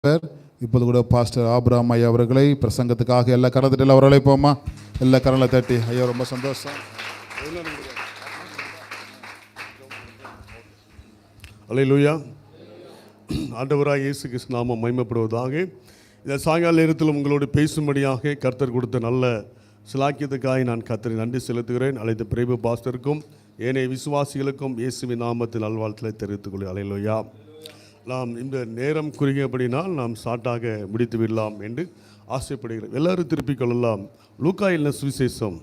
இப்போது கூட pastor Abraham ஐயா அவர்களை பிரசங்கத்துக்காக எல்லா கரத்திட்டு அவர்களை போமா எல்லா கரங்களை தட்டி ஐயா ரொம்ப சந்தோஷம். அல்லேலூயா. ஆண்டவராக இயேசு கிறிஸ்து நாமம் மகிமைப்படுவதாக. இந்த சாயங்கால நேரத்தில் உங்களோடு பேசும்படியாக கர்த்தர் கொடுத்த நல்ல சிலாக்கியத்துக்காக நான் கர்த்தரை நன்றி செலுத்துகிறேன். அழைத்த பிரேபு பாஸ்டருக்கும் ஏனைய விசுவாசிகளுக்கும் இயேசுவின் நாமத்தில் நல்வாழ்த்துக்களை தெரிவித்துக் கொள்கிறேன். அல்லேலூயா. நாம் இந்த நேரம் குறுகியபடினால் நாம் ஷார்ட்டாக முடித்து விடலாம் என்று ஆசைப்படுகிறேன். எல்லாரும் திருப்பிக் கொள்ளலாம். லூக்கா எழுதின சுவிசேஷம்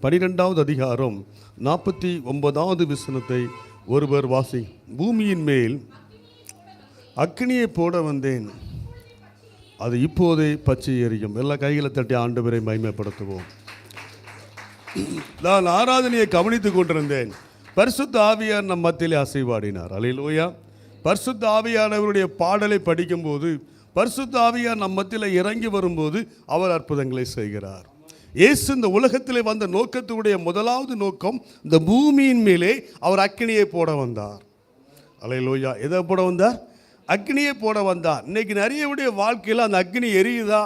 12வது அதிகாரம் 49வது வசனத்தை ஒருவர் வாசி. பூமியின் மேல் அக்கினியை போட வந்தேன், அது இப்போதே பச்சை எரியும். எல்லா கைகளை தட்டி ஆண்டவரை மகிமைப்படுத்துவோம். நான் ஆராதனையை கவனித்துக் கொண்டிருந்தேன். பரிசுத்த ஆவியார் நம் மத்தியிலே அசைவாடினார். அல்லேலூயா. பரிசுத்த ஆவியானவருடைய பாடலை படிக்கும்போது பரிசுத்த ஆவியார் நம் மத்தியில் இறங்கி வரும்போது அவர் அற்புதங்களை செய்கிறார். இயேசு இந்த உலகத்திலே வந்த நோக்கத்துடைய முதலாவது நோக்கம் இந்த பூமியின் மேலே அவர் அக்கினியை போட வந்தார். அல்லேலூயா. எதை போட வந்தார்? அக்னியை போட வந்தார். இன்னைக்கு நிறையவுடைய வாழ்க்கையில் அந்த அக்னி எரியுதா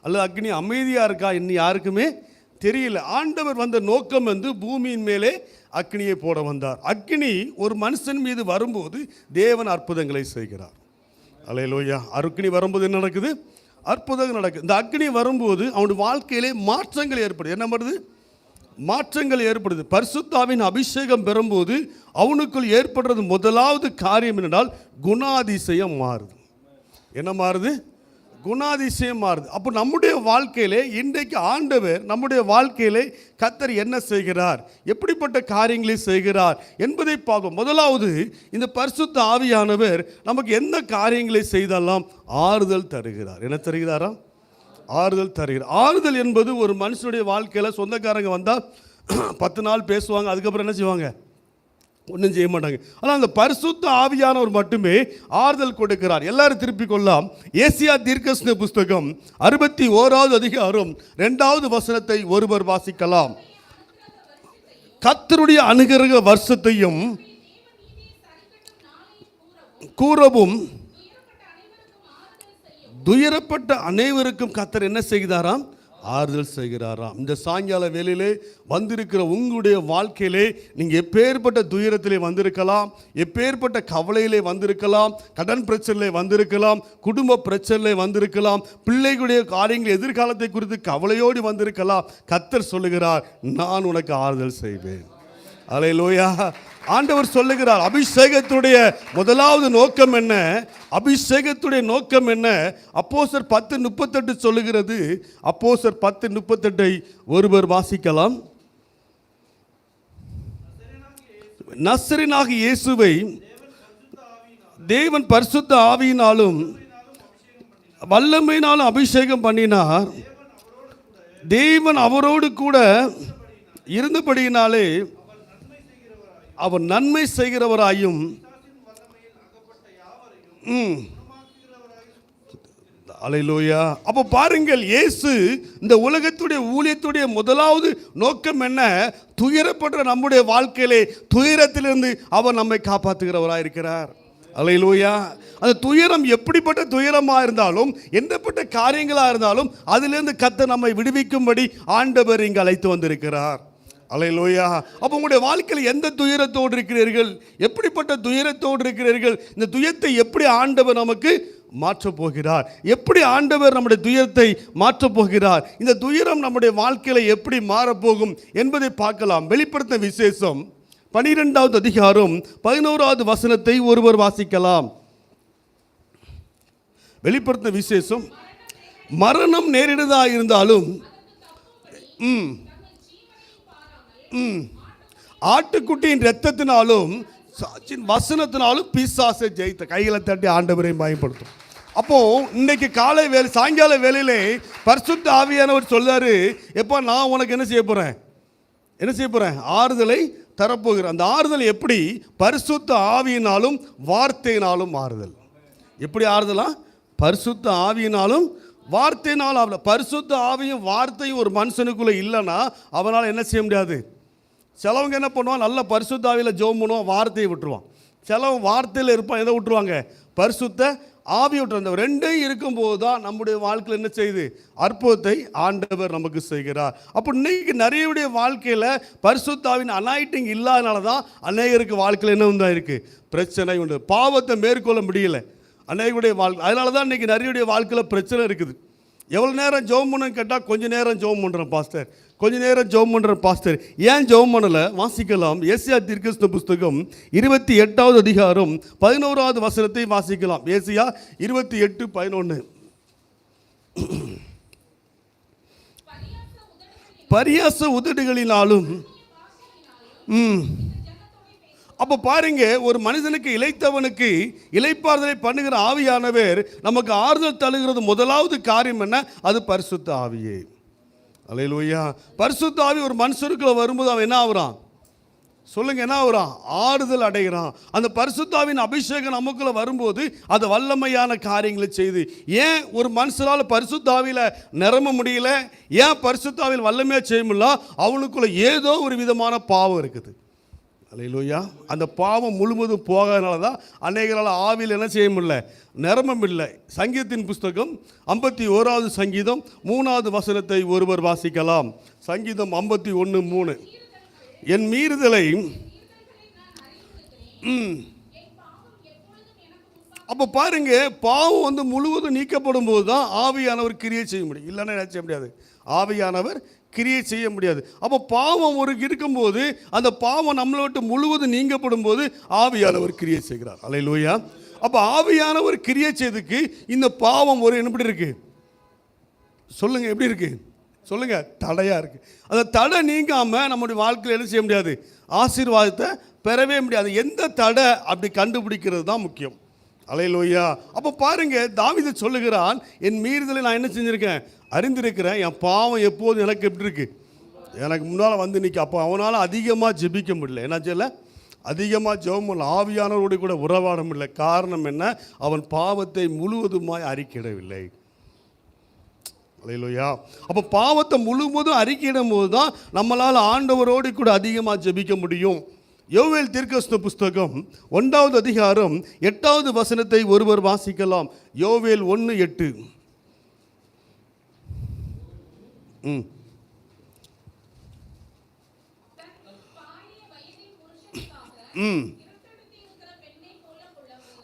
அல்லது அக்னி அமைதியாக இருக்கா இன்னும் யாருக்குமே தெரியல. ஆண்டவர் வந்த நோக்கம் பூமியின் மேலே அக்னியை போட வந்தார். அக்னி ஒரு மனுஷன் மீது வரும்போது தேவன் அற்புதங்களை செய்கிறார். அல்லேலூயா. அக்னி வரும்போது என்ன நடக்குது? அற்புதங்கள் நடக்குது. இந்த அக்னி வரும்போது அவனுடைய வாழ்க்கையிலே மாற்றங்கள் ஏற்படுது. என்ன பண்ணுது? மாற்றங்கள் ஏற்படுது. பரிசுத்தாவின் அபிஷேகம் பெறும்போது அவனுக்குள் ஏற்படுறது முதலாவது காரியம் என்னென்றால் குணாதிசயம் மாறுது. என்ன மாறுது? குணாதிசயம் மாறுது. அப்போ நம்முடைய வாழ்க்கையிலே இன்றைக்கு ஆண்டவர் நம்முடைய வாழ்க்கையிலே கர்த்தர் என்ன செய்கிறார், எப்படிப்பட்ட காரியங்களை செய்கிறார் என்பதை பார்ப்போம். முதலாவது இந்த பரிசுத்த ஆவியானவர் நமக்கு எந்த காரியங்களை செய்தாலும் ஆறுதல் தருகிறார். என்ன தருகிறாரா? ஆறுதல் தருகிறார். ஆறுதல் என்பது ஒரு மனுஷனுடைய வாழ்க்கையில் சொந்தக்காரங்க வந்தால் 10 நாள் பேசுவாங்க, அதுக்கப்புறம் என்ன செய்வாங்க? ஒன்றும் செய்ய மாட்டாங்க. ஆனால் அந்த பரிசுத்த ஆவியானவர் மட்டுமே ஆறுதல் கொடுக்கிறார். எல்லாரும் திருப்பிக் கொள்ளலாம். ஏசியா தீர்க்கதரிசன புஸ்தகம் 61வது அதிகாரம் 2வது வசனத்தை ஒருவர் வாசிக்கலாம். கர்த்தருடைய அனுக்கிரக வருஷத்தையும் கூறவும் துயரப்பட்ட அனைவருக்கும் கர்த்தர் என்ன செய்கிறாராம்? ஆறுதல் செய்கிறாராம். இந்த சாயங்கால வேளையிலே வந்திருக்கிற உங்களுடைய வாழ்க்கையிலே நீங்கள் எப்பேற்பட்ட துயரத்திலே வந்திருக்கலாம், எப்பேற்பட்ட கவலையிலே வந்திருக்கலாம், கடன் பிரச்சனையிலே வந்திருக்கலாம், குடும்ப பிரச்சனையிலே வந்திருக்கலாம், பிள்ளைகளுடைய காரியங்கள் எதிர்காலத்தை குறித்து கவலையோடு வந்திருக்கலாம். கர்த்தர் சொல்லுகிறார், நான் உனக்கு ஆறுதல் செய்வேன். அல்லேலூயா. ஆண்டவர் சொல்லுகிறார். அபிஷேகத்துடைய முதலாவது நோக்கம் என்ன? அபிஷேகத்துடைய நோக்கம் என்ன? அப்போஸ்தலர் 10:38 சொல்லுகிறது. அப்போஸ்தலர் 10:38 ஒருவர் வாசிக்கலாம். நசரேயனாகிய இயேசுவை தேவன் பரிசுத்த ஆவியினாலும் வல்லமையினாலும் அபிஷேகம் பண்ணினார். தேவன் அவரோடு கூட இருந்தபடியினாலே அவர் நன்மை செய்கிறவராயும் அல்லேலூயா. அப்போ பாருங்கள், இயேசு இந்த உலகத்துடைய ஊழியத்துடைய முதலாவது நோக்கம் என்ன? துயரப்படுற நம்முடைய வாழ்க்கையிலே துயரத்திலிருந்து அவர் நம்மை காப்பாற்றுகிறவராக இருக்கிறார். அல்லேலூயா. அந்த துயரம் எப்படிப்பட்ட துயரமாக இருந்தாலும், எந்தப்பட்ட காரியங்களாக இருந்தாலும் அதிலிருந்து கர்த்தர் நம்மை விடுவிக்கும்படி ஆண்டவர் இங்கு அழைத்து வந்திருக்கிறார். அல்லேலூயா. அப்போ உங்களுடைய வாழ்க்கையில் எந்த துயரத்தோடு இருக்கிறீர்கள்? எப்படிப்பட்ட துயரத்தோடு இருக்கிறீர்கள்? இந்த துயரத்தை எப்படி ஆண்டவர் நமக்கு மாற்றப் போகிறார்? எப்படி ஆண்டவர் நம்முடைய துயரத்தை மாற்றப் போகிறார்? இந்த துயரம் நம்முடைய வாழ்க்கையில் எப்படி மாறப்போகும் என்பதை பார்க்கலாம். வெளிப்படுத்தின விசேஷம் 12வது அதிகாரம் 11வது வசனத்தை ஒருவர் வாசிக்கலாம். வெளிப்படுத்தின விசேஷம், மரணம் நேரிடுதா இருந்தாலும் ஆட்டுக்குட்டியின் இரத்தத்தினாலும் வசனத்தினாலும் பிசாசை ஜெயித்த. கைகளை தட்டி ஆண்டவரை பயன்படுத்தும். அப்போ இன்னைக்கு காலை வேலை சாயங்கால வேலையிலே பரிசுத்த ஆவியானவர் சொல்றாரு, எப்போ நான் உனக்கு என்ன செய்ய போறேன்? என்ன செய்ய போறேன்? ஆறுதலை தரப்போகிறேன். அந்த ஆறுதல் எப்படி? பரிசுத்த ஆவியினாலும் வார்த்தையினாலும் ஆறுதல். எப்படி ஆறுதலா? பரிசுத்த ஆவியினாலும் வார்த்தையினாலும். பரிசுத்த ஆவியும் வார்த்தையும் ஒரு மனுஷனுக்குள்ள இல்லைன்னா அவனால் என்ன செய்ய முடியாது? சிலவங்க என்ன பண்ணுவான்? நல்ல பரிசுத்த ஆவியில் ஜெபம் பண்ணுவான், வார்த்தையை விட்டுருவான். சிலவன் வார்த்தையில் இருப்பான், எதை விட்டுருவாங்க? பரிசுத்த ஆவியூற்று அந்த ரெண்டையும் இருக்கும்போது தான் நம்முடைய வாழ்க்கையில் என்ன செய்யுது? அற்புதத்தை ஆண்டவர் நமக்கு செய்கிறார். அப்போ இன்னைக்கு நிறையவுடைய வாழ்க்கையில் பரிசுத்தாவின் அனாயிட்டிங் இல்லாதனால தான் அநேகருக்கு வாழ்க்கையில் என்ன உண்டா இருக்குது? பிரச்சனை உண்டு. பாவத்தை மேற்கொள்ள முடியல அநேகருடைய வாழ்க்கை. அதனால தான் இன்றைக்கி நிறையுடைய வாழ்க்கையில் பிரச்சனை இருக்குது. எவ்வளோ நேரம் ஜெபம் பண்ணணும்னு கேட்டால் கொஞ்சம் நேரம் ஜெபம் பண்ணுறேன் பாஸ்டர், கொஞ்ச நேரம் ஜெபம் பண்ணுறேன் பாஸ்டர். ஏன் ஜெபம் பண்ணலை? வாசிக்கலாம். ஏசியா தீர்க்கதரிசன புஸ்தகம் 28வது அதிகாரம் 11வது வசனத்தை வாசிக்கலாம். ஏசியா 28:11. பரியாச உதடுகளினாலும் அப்போ பாருங்க, ஒரு மனிதனுக்கு இளைத்தவனுக்கு இளைப்பாறுதலை பண்ணுகிற ஆவியானவர் நமக்கு ஆறுதல் தருகிறது. முதலாவது காரியம் என்ன? அது பரிசுத்த ஆவியே. அல்லேலூயா. பரிசுத்த ஆவி ஒரு மனுஷனுக்குள்ள வரும்போது அவன் என்ன ஆகுறான்? சொல்லுங்க, என்ன ஆகுறான்? ஆறுதல் அடைகிறான். அந்த பரிசுத்தாவின் அபிஷேகம் நமக்குள்ள வரும்போது அது வல்லமையான காரியங்களை செய்து. ஏன் ஒரு மனுஷனால் பரிசுத்தாவியில் நிரம்ப முடியல? ஏன் பரிசுத்தாவில் வல்லமையாக செய்ய முடியல? அவனுக்குள்ள ஏதோ ஒரு விதமான பாவம் இருக்குது. அல்லேலூயா. அந்த பாவம் முழுவதும் போகாதனால தான் அநேகரால் ஆவியில் என்ன செய்ய முடியல? நிரம்பம் இல்லை. சங்கீதத்தின் புஸ்தகம் 51வது சங்கீதம் 3வது வசனத்தை ஒருவர் வாசிக்கலாம். சங்கீதம் 51:3. என் மீறுதலை அப்போ பாருங்க, பாவம் வந்து முழுவதும் நீக்கப்படும் போது தான் ஆவியானவர் கிரியை செய்ய முடியும். இல்லைன்னா என்ன செய்ய முடியாது? ஆவியானவர் கிரியை செய்ய முடியாது. அப்போ பாவம் ஒரு இருக்கும்போது அந்த பாவம் நம்மளை விட்டு முழுவதும் நீங்கப்படும் போது ஆவியானவர் கிரியை செய்கிறார். அல்லேலூயா. அப்போ ஆவியானவர் கிரியை செய்ததுக்கு இந்த பாவம் ஒரு எப்படி இருக்கு? சொல்லுங்க, எப்படி இருக்கு? சொல்லுங்க, தடையா இருக்கு. அந்த தடை நீங்காம நம்முடைய வாழ்க்கையில் என்ன செய்ய முடியாது? ஆசீர்வாதத்தை பெறவே முடியாது. எந்த தடை அப்படி கண்டுபிடிக்கிறது தான் முக்கியம். அல்லேலூயா. அப்போ பாருங்க, தாவீது சொல்லுகிறான், என் மீறுதலை நான் என்ன செஞ்சிருக்கேன்? அறிந்திருக்கிறேன். என் பாவம் எப்போது எனக்கு எப்படி இருக்கு? எனக்கு முன்னால் வந்து நிற்க. அப்போ அவனால் அதிகமாக ஜெபிக்க முடியல. என்ன செய்யல? அதிகமாக ஜெபம் பண்ணல. ஆவியானவரோடு கூட உறவாட முடியல. காரணம் என்ன? அவன் பாவத்தை முழுவதுமாய் அறிக்கையிடவில்லை. அல்லேலூயா. அப்போ பாவத்தை முழுவதும் அறிக்கையிடும் போது தான் நம்மளால் ஆண்டவரோடு கூட அதிகமாக ஜெபிக்க முடியும். யோவேல் தீர்க்கதரிசன புஸ்தகம் 1வது அதிகாரம் 8வது வசனத்தை ஒருவர் வாசிக்கலாம். யோவேல் 1:8.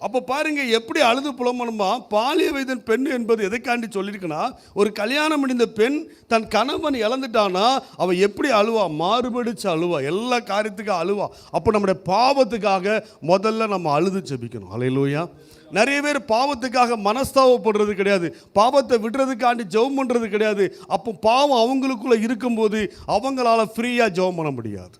அப்போ பாருங்க, எப்படி அழுது புலம்பணுமா? பாலிய வயதின் பெண் என்பது எதைக்காண்டி சொல்லியிருக்குன்னா, ஒரு கல்யாணம் முடிந்த பெண் தன் கணவன் இழந்துட்டானா அவள் எப்படி அழுவா? மாறுபடிச்சு அழுவா, எல்லா காரியத்துக்கும் அழுவா. அப்போ நம்முடைய பாவத்துக்காக முதல்ல நம்ம அழுது ஜெபிக்கணும். அல்லேலூயா. நிறைய பேர் பாவத்துக்காக மனஸ்தாபப்படுறது கிடையாது, பாவத்தை விடுறதுக்காண்டி ஜெபம் பண்ணுறது கிடையாது. அப்போ பாவம் அவங்களுக்குள்ளே இருக்கும்போது அவங்களால ஃப்ரீயாக ஜெபம் பண்ண முடியாது.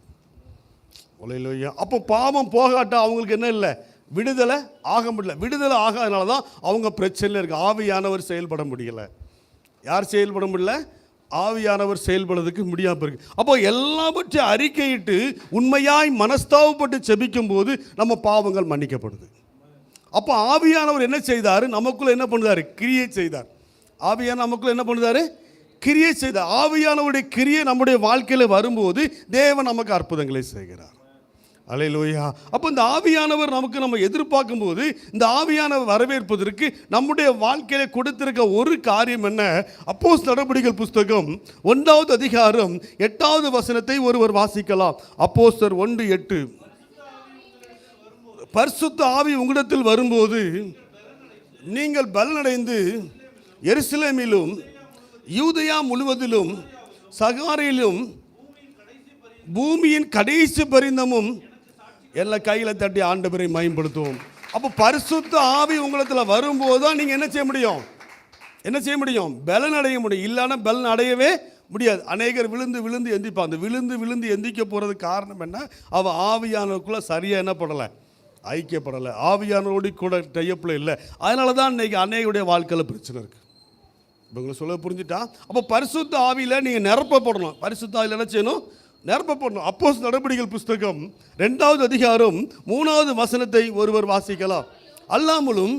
அல்லேலூயா. அப்போ பாவம் போகாட்டா அவங்களுக்கு என்ன இல்லை? விடுதலை ஆக முடியல. விடுதலை ஆகாதனால தான் அவங்க பிரச்சனையில் இருக்கு. ஆவியானவர் செயல்பட முடியலை. யார் செயல்பட முடியல? ஆவியானவர் செயல்படுறதுக்கு முடியாமல் இருக்கு. அப்போ எல்லாவற்றையும் அறிக்கையிட்டு உண்மையாய் மனஸ்தாபப்பட்டு செபிக்கும் போது நம்ம பாவங்கள் மன்னிக்கப்படுது. அப்போ ஆவியானவர் என்ன செய்தார்? நமக்குள்ள என்ன பண்ணுறாரு? கிரியை செய்தார். ஆவியான நமக்குள்ள என்ன பண்ணுறாரு? கிரியை செய்தார். ஆவியானவருடைய கிரியை நம்முடைய வாழ்க்கையில் வரும்போது தேவன் நமக்கு அற்புதங்களை செய்கிறார். அல்லேலூயா. அப்போ இந்த ஆவியானவர் நமக்கு நம்ம எதிர்பார்க்கும் போது இந்த ஆவியானவர் வரவேற்பதற்கு நம்முடைய வாழ்க்கையில கொடுத்திருக்க ஒரு காரியம் என்ன? அப்போஸ்தலர் நடபடிகள் புஸ்தகம் 1வது அதிகாரம் 8வது வசனத்தை ஒருவர் வாசிக்கலாம். அப்போஸ்தலர் 1:8. பரிசுத்த ஆவி உங்களிடத்தில் வரும்போது நீங்கள் பலனடைந்து எருசலேமிலும் யூதேயா முழுவதிலும் சகாரியிலும் பூமியின் கடைசி பரிந்தமும் எல்லாம் கையில் தட்டி ஆண்டவரை மகிமைப்படுத்துவோம். அப்போ பரிசுத்த ஆவி உங்களிடத்தில் வரும்போது தான் நீங்கள் என்ன செய்ய முடியும்? என்ன செய்ய முடியும்? பலன் அடைய முடியும். இல்லைன்னா பலன் அடையவே முடியாது. அநேகர் விழுந்து விழுந்து எந்திப்பாங்க. அந்த விழுந்து விழுந்து எந்திக்க போகிறது காரணம் என்ன? அவள் ஆவியானவருக்குள்ளே சரியாக என்ன படலை? ஐக்கியப்படலை. ஆவியானவரோடு கூட டையப்பில் இல்லை. அதனால தான் இன்றைக்கி அநேகருடைய வாழ்க்கையில் பிரச்சனை இருக்குது. இவங்களை சொல்ல புரிஞ்சுட்டா? அப்போ பரிசுத்த ஆவியில் நீங்கள் நிரப்பப்படணும். பரிசுத்த ஆவியில் என்ன செய்யணும்? நிரப்பப்படணும். அப்போஸ்தலர் நடபடிகள் புஸ்தகம் 2வது அதிகாரம் 3வது வசனத்தை ஒருவர் வாசிக்கலாம். அல்லாமலும்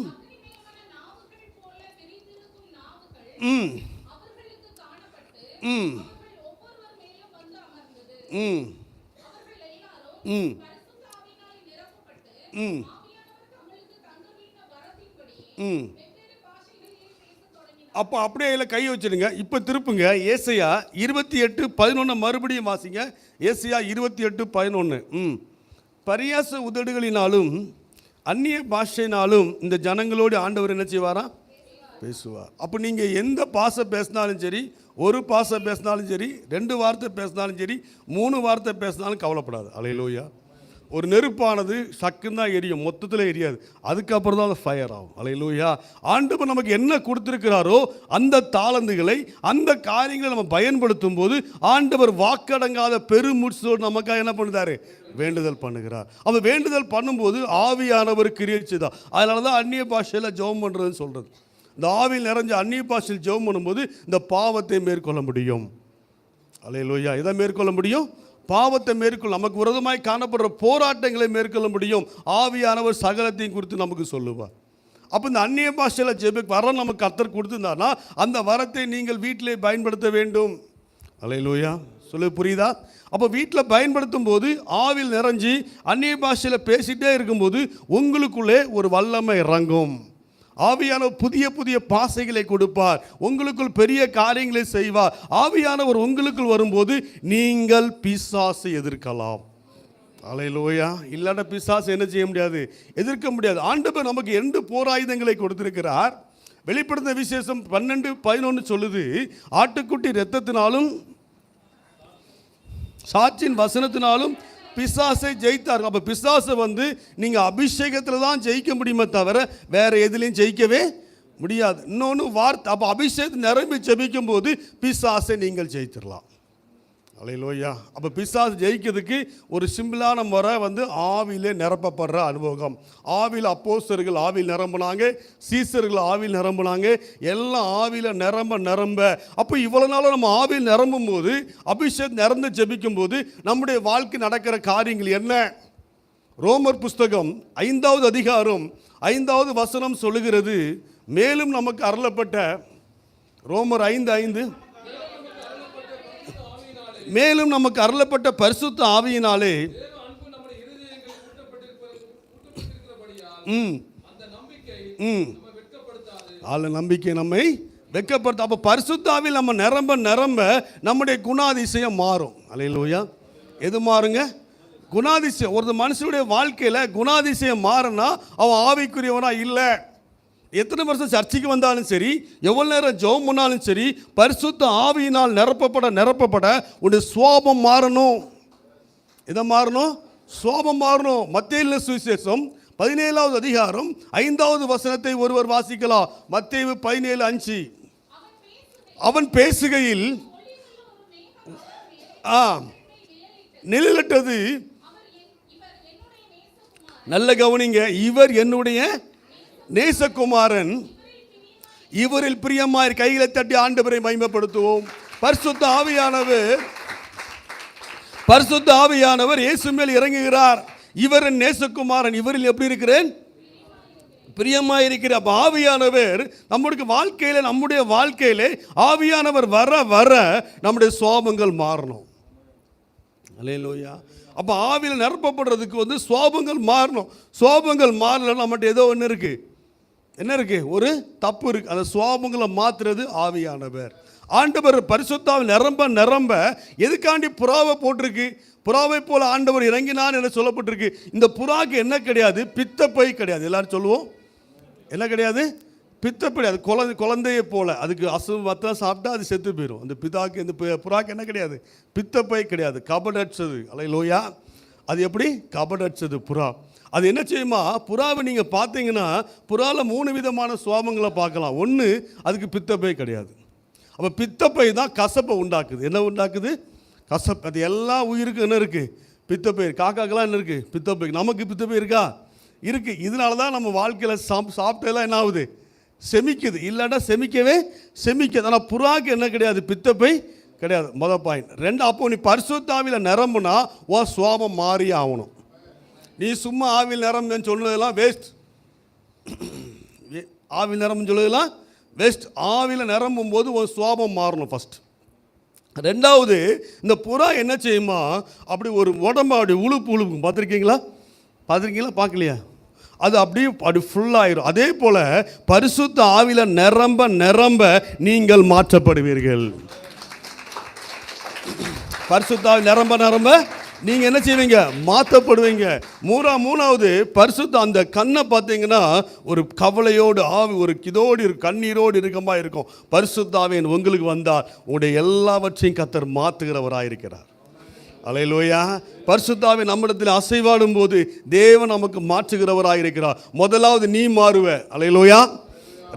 ம் அப்போ அப்படியே இதில் கை வச்சிடுங்க. இப்போ திருப்புங்க. ஏசாயா 28:11 மறுபடியும் வாசிங்க. ஏசாயா 28:11. பரியாச உதடுகளினாலும் அந்நிய பாஷையினாலும் இந்த ஜனங்களோடு ஆண்டவர் என்ன செய்வாராம்? பேசுவார். அப்போ நீங்கள் எந்த பாஷை பேசினாலும் சரி, ஒரு பாஷை பேசினாலும் சரி, 2 வார்த்தை பேசினாலும் சரி, 3 வார்த்தை பேசினாலும் கவலைப்படாது. அல்லேலூயா. ஒரு நெருப்பானது சக்குன்னு தான் எரியும், மொத்தத்தில் எரியாது. அதுக்கப்புறம் தான் அது ஃபயர் ஆகும். அல்லேலூயா. ஆண்டவர் நமக்கு என்ன கொடுத்துருக்கிறாரோ அந்த தாளந்துகளை, அந்த காரியங்களை நம்ம பயன்படுத்தும் போது ஆண்டவர் வாக்கடங்காத பெருமூச்சோடு நமக்காக என்ன பண்ணுறாரு? வேண்டுதல் பண்ணுகிறார். அவன் வேண்டுதல் பண்ணும்போது ஆவியானவர் கிரியை செய்தார். அதனால தான் அந்நிய பாஷையில் ஜெபம் பண்ணுறதுன்னு சொல்கிறது. இந்த ஆவியில் நிறைஞ்ச அந்நிய பாஷையில் ஜெபம் பண்ணும்போது இந்த பாவத்தை மேற்கொள்ள முடியும். அல்லேலூயா. இதை மேற்கொள்ள முடியும், பாவத்தை மேற்கொள்ள, நமக்கு விரோதமாய் காணப்படுற போராட்டங்களை மேற்கொள்ள முடியும். ஆவியானவர் சகலத்தையும் குறித்து நமக்கு சொல்லுவார். அப்போ இந்த அந்நிய பாஷையில் ஜெப வரம் நமக்கு கர்த்தர் கொடுத்துருந்தாருன்னா அந்த வரத்தை நீங்கள் வீட்டிலே பயன்படுத்த வேண்டும். அல்லேலூயா. சொல்லு, புரியுதா? அப்போ வீட்டில் பயன்படுத்தும் போது ஆவியில் நிறைஞ்சி அந்நிய பாஷையில் பேசிகிட்டே இருக்கும்போது உங்களுக்குள்ளே ஒரு வல்லமை இறங்கும். ஆவியானவர் புதிய புதிய பாசைகளை கொடுப்பார், உங்களுக்குள் பெரிய காரியங்களை செய்வார். ஆவியானவர் உங்களுக்குள் வரும்போது நீங்கள் பிசாசை எதிர்க்கலாம். அல்லேலூயா. இல்லாட்ட பிசாசு என்ன செய்ய முடியாது? எதிர்க்க முடியாது. ஆண்டவர் நமக்கு 2 போராயுதங்களை கொடுத்திருக்கிறார். வெளிப்படுத்தின விசேஷம் 12:11 சொல்லுது, ஆட்டுக்குட்டி இரத்தத்தினாலும் சாட்சியின் வசனத்தினாலும் பிசாசை ஜெயித்தார். அப்போ பிசாசை நீங்கள் அபிஷேகத்தில் தான் ஜெயிக்க முடியுமே தவிர வேற எதுலையும் ஜெயிக்கவே முடியாது. இன்னொன்று வார்த்தை. அப்போ அபிஷேகத்தை நிரம்பி ஜெபிக்கும் போது பிசாசை நீங்கள் ஜெயித்திடலாம். அல்லேலூயா. அப்போ பிசாசு ஜெயிக்கிறதுக்கு ஒரு சிம்பிளான முறை ஆவியிலே நிரப்பப்படுற அனுபவம். ஆவியில் அப்போஸ்தலர்கள் ஆவியில் நிரம்பினாங்க, சீசர்கள் ஆவியில் நிரம்பினாங்க, எல்லாம் ஆவியில் நிரம்ப. அப்போ இவ்வளோ நாளும் நம்ம ஆவியில் நிரம்பும் போது, அபிஷேகம் நிரந்து ஜெபிக்கும் போது நம்முடைய வாழ்க்கை நடக்கிற காரியங்கள் என்ன? ரோமர் புஸ்தகம் 5வது அதிகாரம் 5வது வசனம் சொல்லுகிறது, மேலும் நமக்கு அருளப்பட்ட, ரோமர் 5:5, மேலும் நமக்கு அருளப்பட்ட பரிசுத்த ஆவியினாலே நம்பிக்கை நம்மை வெட்கப்படுத்த. அப்போ பரிசுத்த ஆவியில் நம்ம நிரம்ப நம்முடைய குணாதிசயம் மாறும். அல்லேலூயா. எது மாறுங்க? குணாதிசயம். ஒரு மனுஷனுடைய வாழ்க்கையில் குணாதிசயம் மாறினா அவன் ஆவிக்குரியவனா இல்லை. எத்தனை வருஷம் சர்ச்சைக்கு வந்தாலும் சரி, எவ்வளோ நேரம் ஜெபம் பண்ணாலும் சரி, பரிசுத்த ஆவியினால் நிரப்பப்பட உடைய சுவாபம் மாறணும். எதை மாறணும்? சுவாபம் மாறணும். மத்தேயு சுவிசேஷம் 17வது அதிகாரம் 5வது வசனத்தை ஒருவர் வாசிக்கலாம். மத்தேயு 17:5. அவன் பேசுகையில் நிழலிட்டது. நல்ல கவனிங்க. இவர் என்னுடைய நேசகுமாரன், இவரில் பிரியமாய். கைகளை தட்டி ஆண்டவரை மகிமைப்படுத்துவோம். பரிசுத்த ஆவியானவர் இயேசு மேல் இறங்குகிறார். இவர் நேசகுமாரன், இவரில் எப்படி இருக்கிறேன்? பிரியமாய் இருக்கிற. அப்ப ஆவியானவர் நம்முடைய வாழ்க்கையிலே ஆவியானவர் வர நம்முடைய சுவாபங்கள் மாறணும். அல்லேலூயா. அப்போ ஆவியில் நிரப்பப்படுறதுக்கு சுவாபங்கள் மாறணும். சுவாபங்கள் மாறல நம்மகிட்ட ஏதோ ஒன்று இருக்கு. என்ன இருக்கு? ஒரு தப்பு இருக்கு. அந்த சுவாபங்களை மாத்துறது ஆவியானவர். ஆண்டவர் பரிசுத்தாவில் நிரம்ப எதுக்காண்டி புறாவை போட்டிருக்கு? புறாவை போல ஆண்டவர் இறங்கினான் என சொல்லப்பட்டிருக்கு. இந்த புறாக்கு என்ன கிடையாது? பித்தப்பை கிடையாது. எல்லாரும் சொல்லுவோம், என்ன கிடையாது? பித்தப்பை கிடையாது. குழந்தையை போல அதுக்கு அசுவத்தை சாப்பிட்டா அது செத்து போயிடும். அந்த பிதாக்கு, இந்த புறாக்கு என்ன கிடையாது? பித்தப்பை கிடையாது. கபடற்றது. அல்லேலூயா. அது எப்படி கபடற்றது புறா? அது என்ன செய்யுமா? புறாவை நீங்கள் பார்த்தீங்கன்னா புறாவில் 3 விதமான சுவாபங்களை பார்க்கலாம். ஒன்று, அதுக்கு பித்தப்பை கிடையாது. அப்போ பித்தப்பை தான் கசப்பை உண்டாக்குது. என்ன உண்டாக்குது? கசப்பு. அது எல்லா உயிருக்கும் என்ன இருக்குது? பித்தப்பை. காக்காக்கெல்லாம் என்ன இருக்குது? பித்தப்பை. நமக்கு பித்தப்பை இருக்கா? இருக்குது. இதனால தான் நம்ம வாழ்க்கையில் சாப்பிட்டெல்லாம் என்ன ஆகுது? செமிக்குது. இல்லாட்டா செமிக்காது. ஆனால் புறாக்கு என்ன கிடையாது? பித்தப்பை கிடையாது. மொதல் பாயிண்ட். 2, அப்போ நீ பரிசுத்த ஆவியில் நிரம்புனா உன் சுவாபம் மாறி ஆகணும். நீ சும்மா ஆவியில் நிரம்புன்னு சொன்னதெல்லாம் வேஸ்ட். ஆவியில் நிரம்புன்னு சொல்லுதெல்லாம் வேஸ்ட். ஆவியில் நிரம்பும் போது உன் சுவாபம் மாறணும் ஃபஸ்ட். 2வது, இந்த புறா என்ன செய்யுமா? அப்படி ஒரு உடம்பு அப்படி உழுப்பும். பார்த்துருக்கீங்களா? பார்க்கலையா? அது அப்படியே அப்படி ஃபுல்லாயிரும். அதே போல பரிசுத்த ஆவியில நிரம்ப நிரம்ப நீங்கள் மாற்றப்படுவீர்கள். பரிசுத்த ஆவி நிரம்ப நிரம்ப நீங்க என்ன செய்வீங்க? மாற்றப்படுவீங்க. மூணாவது பரிசுத்த அந்த கண்ணை பார்த்தீங்கன்னா ஒரு கவலையோடு ஆவி ஒரு இதோடு கண்ணீரோடு இருக்கமா இருக்கும். பரிசுத்த ஆவியின் உங்களுக்கு வந்தால் உங்களுடைய எல்லாவற்றையும் கர்த்தர் மாற்றுகிறவராயிருக்கிறார். அல்லேலூயா. பரிசுத்த ஆவி நம்மிடத்தில் அசைவாடும் போது தேவன் நமக்கு மாற்றுகிறவராயிருக்கிறார். முதலாவது நீ மாறுவ. அல்லேலூயா.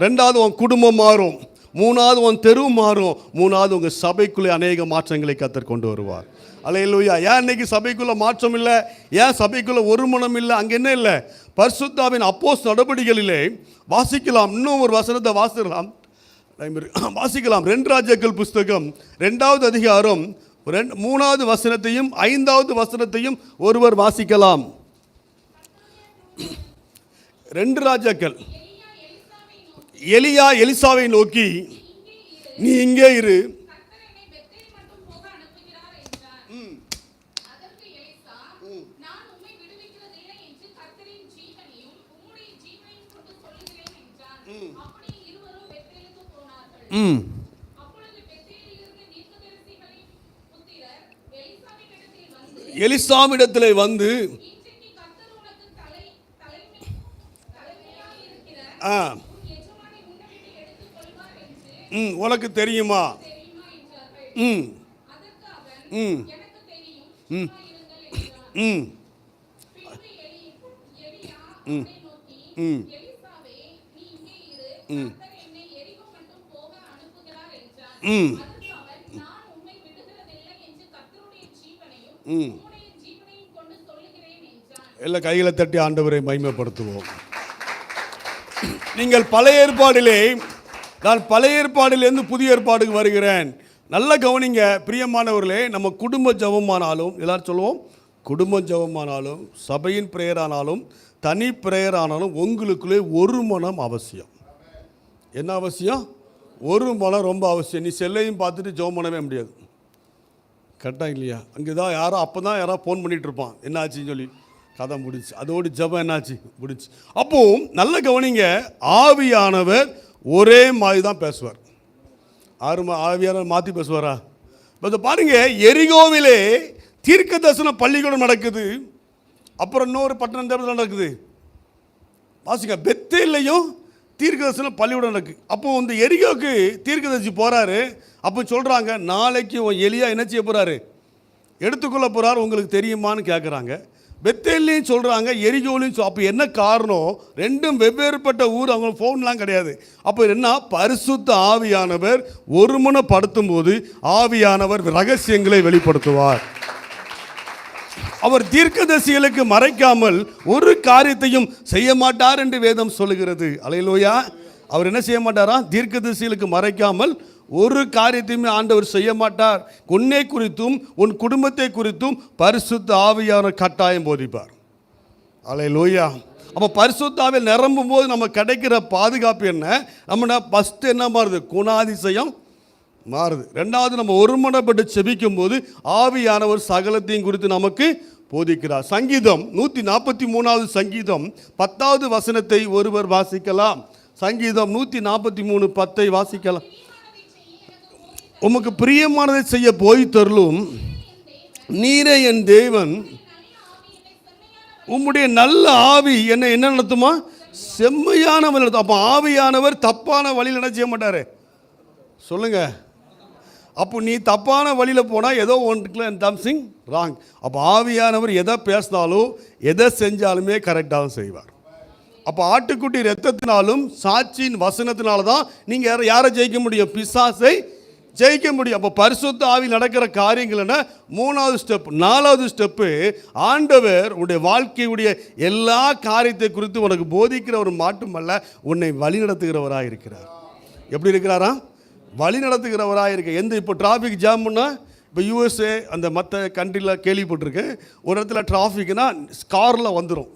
ரெண்டாவது உன் குடும்பம் மாறும். மூணாவது உன் தெரு மாறும். மூணாவது உங்கள் சபைக்குள்ளே அநேக மாற்றங்களை கர்த்தர் கொண்டு வருவார். அல்லேலூயா. ஏன் இன்னைக்கு சபைக்குள்ள மாற்றம் இல்லை? ஏன் சபைக்குள்ள ஒரு மனம் இல்லை? அங்கே என்ன இல்லை? பரிசுத்த ஆவியின் அப்போஸ்தலர் நடபடிகளிலே வாசிக்கலாம். இன்னும் ஒரு வசனத்தை வாசிக்கலாம். 2 ராஜாக்கள் புஸ்தகம் 2வது அதிகாரம் 3வது வசனத்தையும் 5வது வசனத்தையும் ஒருவர் வாசிக்கலாம். 2 ராஜாக்கள். எலியா எலிசாவை நோக்கி, நீ இங்கே இரு, எலிசாவிடத்திலே வந்து உனக்கு தெரியுமா? எல்லா கைகளை தட்டி ஆண்டவரை மகிமைப்படுத்துவோம். நீங்கள் பழைய ஏற்பாடிலே, நான் பழைய ஏற்பாடிலிருந்து புதிய ஏற்பாடுக்கு வருகிறேன். நல்ல கவனிங்க பிரியமானவர்களே. நம்ம குடும்ப ஜெபமானாலும், எல்லாரும் சொல்லுவோம், குடும்ப ஜெபமானாலும் சபையின் பிரேயரானாலும் தனி பிரேயரானாலும் உங்களுக்குள்ளே ஒரு மனம் அவசியம். என்ன அவசியம்? ஒரு மனம் ரொம்ப அவசியம். நீ செல்லையும் பார்த்துட்டு ஜெபம் பண்ணவே முடியாது. கரெக்டாக இல்லையா? அங்கே தான் யாரோ அப்போ தான் யாரோ ஃபோன் பண்ணிகிட்டு இருப்பான், என்னாச்சுன்னு சொல்லி. கதை முடிச்சு, அதோடு ஜெபம் என்னாச்சு முடிச்சு. அப்போ நல்ல கவனிங்க, ஆவியானவர் ஒரே மாதிரி தான் பேசுவார். ஆவியானவர் மாற்றி பேசுவாரா? இப்போ பாருங்க, எரிகோவிலே தீர்க்க தரிசன பள்ளிக்கூடம் நடக்குது. அப்புறம் இன்னொரு பட்டணம் தேர்தல் நடக்குது. வாசிங்க, பெத்தேல்லையும் தீர்க்க தரிசன பள்ளிக்கூடம் நடக்குது. அப்போ இந்த எரிகோவுக்கு தீர்க்கதரிசி போகிறாரு. அப்போ சொல்கிறாங்க, நாளைக்கு எலியா என்ன செய்ய போகிறாரு? எடுத்துக்கொள்ள போகிறார், உங்களுக்கு தெரியுமான்னு கேட்குறாங்க. பெத்தேல்லையும் சொல்கிறாங்க, எரிகோலையும். அப்போ என்ன காரணம்? ரெண்டும் வெவ்வேறுபட்ட ஊர், அவங்க ஃபோன்லாம் கிடையாது. அப்போ என்ன? பரிசுத்த ஆவியானவர் ஒருமனப்படுத்தும் போது ஆவியானவர் ரகசியங்களை வெளிப்படுத்துவார். அவர் தீர்க்கதரிசிகளுக்கு மறைக்காமல் ஒரு காரியத்தையும் செய்ய மாட்டார் என்று வேதம் சொல்லுகிறது. அல்லேலூயா. அவர் என்ன செய்ய மாட்டாரா? தீர்க்கதரிசிகளுக்கு மறைக்காமல் ஒரு காரியத்தையுமே ஆண்டவர் செய்ய மாட்டார். உன்னை குறித்தும் உன் குடும்பத்தை குறித்தும் பரிசுத்த ஆவியானவர் கட்டாயம் போதிப்பார். அல்லேலூயா. அப்போ பரிசுத்த ஆவியில் நிரம்பும் போது நம்ம கிடைக்கிற பாதுகாப்பு என்ன? நம்ம ஃபஸ்ட்டு என்ன மாறுது? குணாதிசயம் மாறுது. ரெண்டாவது, நம்ம ஒருமனப்பட்டு செபிக்கும் போது ஆவியானவர் சகலத்தையும் குறித்து நமக்கு போதிக்கிறார். சங்கீதம் 143வது சங்கீதம் 10வது வசனத்தை ஒருவர் வாசிக்கலாம். சங்கீதம் 143:10 வாசிக்கலாம். உமக்கு பிரியமானதை செய்ய போய் தருளும் நீரே என் தேவன், உம்முடைய நல்ல ஆவி என்னை என்ன நடத்துமா? செம்மையான வழி நடத்தும். அப்போ ஆவியானவர் தப்பான வழியில் என்ன செய்ய மாட்டார்? சொல்லுங்க. அப்போ நீ தப்பான வழியில் போனால் ஏதோ ஒன்றுக்குள்ள சம்திங் ராங். அப்போ ஆவியானவர் எதை பேசினாலும் எதை செஞ்சாலுமே கரெக்டாக செய்வார். அப்போ ஆட்டுக்குட்டி ரத்தத்தினாலும் சாட்சியின் வசனத்தினால தான் நீங்கள் யாரை ஜெயிக்க முடியும்? பிசாசை ஜெயிக்க முடியும். அப்போ பரிசுத்த ஆவியில் நடக்கிற காரியங்கள் என்ன? 3வது ஸ்டெப். 4வது ஸ்டெப்பு, ஆண்டவர் உன்னுடைய வாழ்க்கையுடைய எல்லா காரியத்தை குறித்து உனக்கு போதிக்கிறவர் மட்டுமல்ல, உன்னை வழி நடத்துகிறவராக இருக்கிறார். எப்படி இருக்கிறாரா? வழி நடத்துகிறவராக இருக்க. இப்போ டிராஃபிக் ஜாம்னா, இப்போ யூஎஸ்ஏ அந்த மற்ற கண்ட்ரியில் கேள்விப்பட்டிருக்கேன், ஒரு இடத்துல டிராஃபிக்னா காரில் வந்துடும்.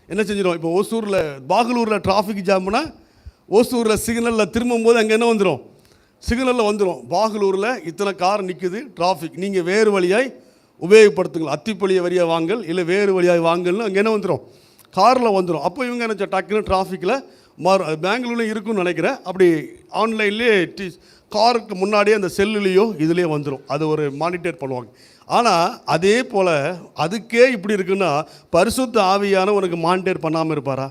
என்ன செஞ்சிடும்? இப்போ ஓசூரில் பாகலூரில் டிராஃபிக் ஜாம்னா, ஓசூரில் சிக்னலில் திரும்பும்போது அங்கே என்ன வந்துடும்? சிக்னலில் வந்துடும். பாகலூரில் இத்தனை கார் நிற்குது, டிராஃபிக், நீங்கள் வேறு வழியாய் உபயோகப்படுத்துங்கள், அத்திப்பள்ளிய வழியாக வாங்கல், இல்லை வேறு வழியாக வாங்கல்னு அங்கே என்ன வந்துடும்? காரில் வந்துடும். அப்போ இவங்க என்ன டக்குன்னு டிராஃபிக்கில் பெங்களூரில் இருக்குன்னு நினைக்கிறேன். அப்படி ஆன்லைன்லேயே காருக்கு முன்னாடியே அந்த செல்லுலேயோ இதுலேயே வந்துடும். அது ஒரு மானிட்டர் பண்ணுவாங்க. ஆனால் அதே போல் அதுக்கே இப்படி இருக்குன்னா பரிசுத்த ஆவியான உனக்கு மானிட்டர் பண்ணாமல் இருப்பாரா?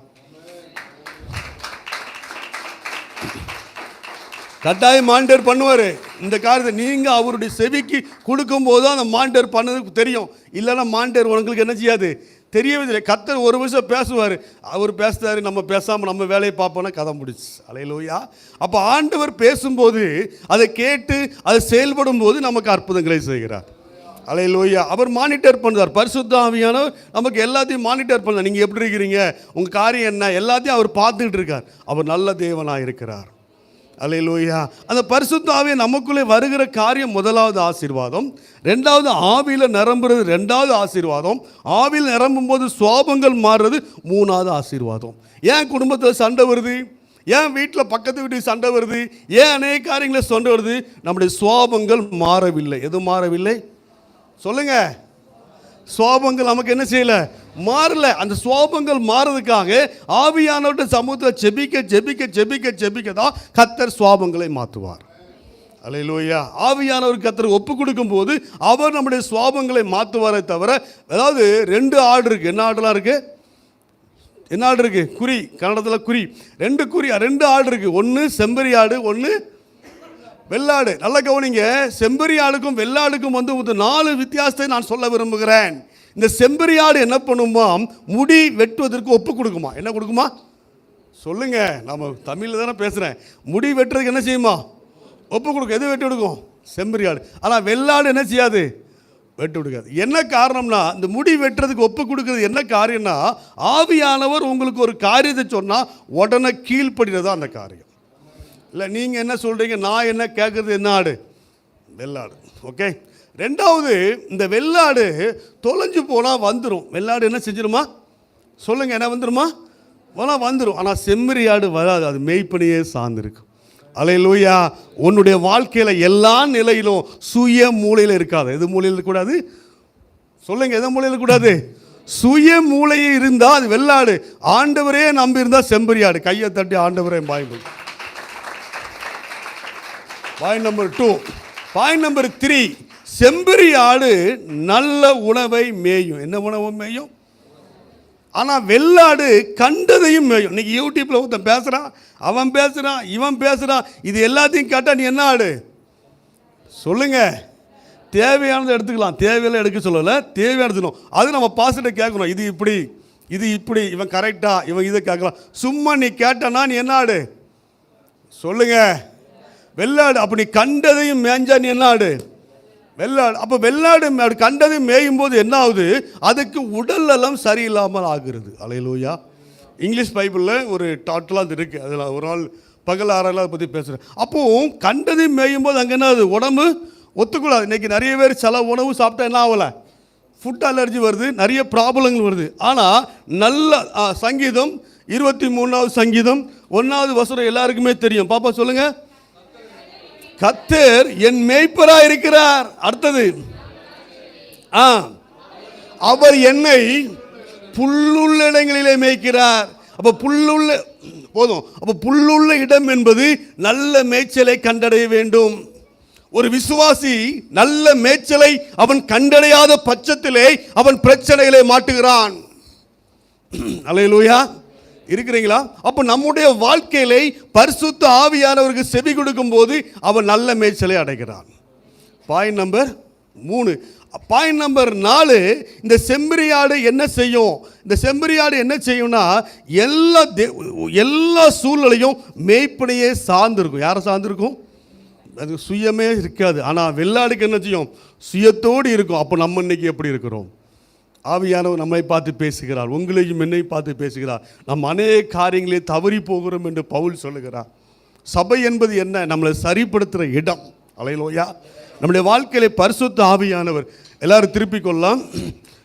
கட்டாயம் மானிட்டர் பண்ணுவார். இந்த காரியத்தை நீங்கள் அவருடைய செவிக்கு கொடுக்கும்போது அந்த மானிட்டர் பண்ணதுக்கு தெரியும். இல்லைன்னா மானிட்டர் உங்களுக்கு என்ன செய்யாது, தெரியவே தெரியாது. கர்த்தர் ஒரு விஷயம் பேசுவார், அவர் பேசுகிறாரு, நம்ம பேசாமல் நம்ம வேலையை பார்ப்போன்னா கதை முடிச்சு. அல்லேலூயா. அப்போ ஆண்டவர் பேசும்போது அதை கேட்டு அதை செயல்படும் போது நமக்கு அற்புதங்களை செய்கிறார். அல்லேலூயா. அவர் மானிட்டர் பண்ணுறார். பரிசுத்த ஆவியானவர் நமக்கு எல்லாத்தையும் மானிட்டர் பண்ணார். நீங்கள் எப்படி இருக்கிறீங்க, உங்கள் காரியம் என்ன, எல்லாத்தையும் அவர் பார்த்துக்கிட்டு இருக்கார். அவர் நல்ல தேவனாக இருக்கிறார். அல்லேலூயா. அந்த பரிசுத்த ஆவியை நமக்குள்ளே வருகிற காரியம் முதலாவது ஆசீர்வாதம். ரெண்டாவது ஆவியில் நிரம்புறது ரெண்டாவது ஆசீர்வாதம். ஆவியில் நிரம்பும் போது சுவாபங்கள் மாறுறது மூணாவது ஆசீர்வாதம். ஏன் குடும்பத்தில் சண்டை வருது, ஏன் வீட்டில் பக்கத்து வீட்டுக்கு சண்டை வருது, ஏன் அநேக காரியங்களை சண்டை வருது? நம்முடைய சுவாபங்கள் மாறவில்லை. எது மாறவில்லை சொல்லுங்க? சுவாபங்கள் நமக்கு என்ன செய்யலை, மாறல. அந்த சுவாபங்கள் மாறதுக்காக ஆவியானவர்கிட்ட சமூகத்தில் ஜெபிக்க ஜெபிக்க ஜெபிக்க ஜெபிக்க தான் கர்த்தர் சுவாபங்களை மாற்றுவார். அல்லேலூயா. ஆவியானவர் கர்த்தர் ஒப்பு கொடுக்கும் போது அவர் நம்முடைய சுவாபங்களை மாற்றுவாரே தவிர, அதாவது 2 ஆடு இருக்குது. என்ன ஆடுலாம் இருக்குது? என்ன ஆடு இருக்குது? குறி. கன்னடத்தில் குறி. 2 ஆடு இருக்குது. ஒன்று செம்பரி ஆடு, ஒன்று வெள்ளாடு. நல்ல கவனிங்க. செம்பரி ஆடுக்கும் வெள்ளாடுக்கும் 4 வித்தியாசத்தை நான் சொல்ல விரும்புகிறேன். இந்த செம்பரி ஆடு என்ன பண்ணுமா, முடி வெட்டுவதற்கு ஒப்பு கொடுக்குமா? என்ன கொடுக்குமா சொல்லுங்க? நம்ம தமிழில் தானே பேசுகிறேன். முடி வெட்டுறதுக்கு என்ன செய்யுமா? ஒப்பு கொடுக்கும். எது வெட்டி கொடுக்கும்? செம்பரி ஆடு. ஆனால் வெள்ளாடு என்ன செய்யாது, வெட்டு கொடுக்காது. என்ன காரணம்னா, இந்த முடி வெட்டுறதுக்கு ஒப்பு கொடுக்குறது என்ன காரியம்னா, ஆவியானவர் உங்களுக்கு ஒரு காரியத்தை சொன்னால் உடனே கீழ்ப்படுகிறது அந்த காரியம். இல்லை நீங்கள் என்ன சொல்கிறீங்க, நான் என்ன கேட்குறது, என்ன ஆடு? வெள்ளாடு. ஓகே. ரெண்டாவது, இந்த வெள்ளாடு தொலைஞ்சு போனால் வந்துடும். வெள்ளாடு என்ன செஞ்சிருமா சொல்லுங்கள்? என்ன வந்துடுமா? வந்துடும். ஆனால் செம்மறி ஆடு வராது. அது மேய்ப்பனையே சார்ந்திருக்கும். அல்லேலூயா. உன்னுடைய வாழ்க்கையில் எல்லா நிலையிலும் சுய மூலையில் இருக்காது. எது மூலையில் இருக்கக்கூடாது சொல்லுங்கள்? எது மூலையில் இருக்கக்கூடாது? சுய மூளையே இருந்தால் அது வெள்ளாடு. ஆண்டவரே நம்பி இருந்தால் செம்பரி ஆடு. கையை தட்டி ஆண்டவரே பாய்பு. Point number 2. பாயிண்ட் நம்பர் 3, செம்பரி ஆடு நல்ல உணவை மேயும். என்ன உணவு மேயும்? ஆனால் வெள்ளாடு கண்டதையும் மேயும். இன்னைக்கு யூடியூப்பில் ஒருத்தன் பேசுகிறான், அவன் பேசுகிறான், இவன் பேசுகிறான். இது எல்லாத்தையும் கேட்டால் நீ என்ன ஆடு சொல்லுங்க? தேவையானதை எடுத்துக்கலாம், தேவையெல்லாம் எடுக்க சொல்லலை, தேவையான எடுத்துக்கணும். அது நம்ம பாசிட்ட கேட்கணும். இது இப்படி, இது இப்படி, இவன் கரெக்டா, இவன் இதை கேட்கலாம். சும்மா நீ கேட்டனா நீ என்ன ஆடு சொல்லுங்க? வெள்ளாடு. அப்போ நீ கண்டதையும் மேய்ஞ்சா நீ என்ன ஆடு? வெள்ளாடு. அப்போ வெள்ளாடு கண்டதையும் மேயும் போது என்ன ஆகுது? அதுக்கு உடல் நலம் சரியில்லாமல் ஆகுறது. அல்லேலூயா. இங்கிலீஷ் பைபிளில் ஒரு டாட்டெலாம் இருக்குது. அதில் ஒரு நாள் பகல் 6 அதை பற்றி பேசுகிறேன். அப்போது கண்டதையும் மேயும் போது அங்கே என்ன ஆகுது? உடம்பு ஒத்துக்கூடாது. இன்றைக்கி நிறைய பேர் சில உணவு சாப்பிட்டா என்ன ஆகலை, ஃபுட் அலர்ஜி வருது, நிறைய ப்ராப்ளங்கள் வருது. ஆனால் நல்ல சங்கீதம் 23வது சங்கீதம் 1வது வசனம் எல்லாருக்குமே தெரியும். பாப்பா சொல்லுங்கள். கர்த்தர் என் மேய்ப்பராக இருக்கிறார். அடுத்தது, அவர் என்னை புல்லுள்ள இடங்களிலே மேய்க்கிறார். அப்போ புல்லுள்ள போதும். அப்போ புல்லுள்ள இடம் என்பது நல்ல மேய்ச்சலை கண்டடைய வேண்டும். ஒரு விசுவாசி நல்ல மேய்ச்சலை அவன் கண்டடையாத பட்சத்திலே அவன் பிரச்சனைகளை மாட்டுகிறான். அல்லேலூயா. இருக்கிறீங்களா? அப்போ நம்முடைய வாழ்க்கையிலே பரிசுத்த ஆவியானவருக்கு செவி கொடுக்கும் போது அவன் நல்ல மேய்ச்சலை அடைகிறான். Point number 3. பாயிண்ட் நம்பர் 4, இந்த செம்பரியாடு என்ன செய்யும்? இந்த செம்பரியாடு என்ன செய்யும்னா, எல்லா சூழ்நிலையும் மேய்ப்பனையே சார்ந்திருக்கும். யாரை சார்ந்திருக்கும்? அது சுயமே இருக்காது. ஆனால் வெள்ளாடுக்கு என்ன செய்யும்? சுயத்தோடு இருக்கும். அப்போ நம்ம இன்னைக்கு எப்படி இருக்கிறோம்? ஆவியானவர் நம்மை பார்த்து பேசுகிறார், உங்களையும் என்னை பார்த்து பேசுகிறார். நம் அநேக காரியங்களே தவறி போகிறோம் என்று பவுல் சொல்லுகிறார். சபை என்பது என்ன? நம்மளை சரிப்படுத்துகிற இடம். அல்லேலூயா. நம்முடைய வாழ்க்கையிலே பரிசுத்த ஆவியானவர். எல்லாரும் திருப்பிக் கொள்ளலாம்.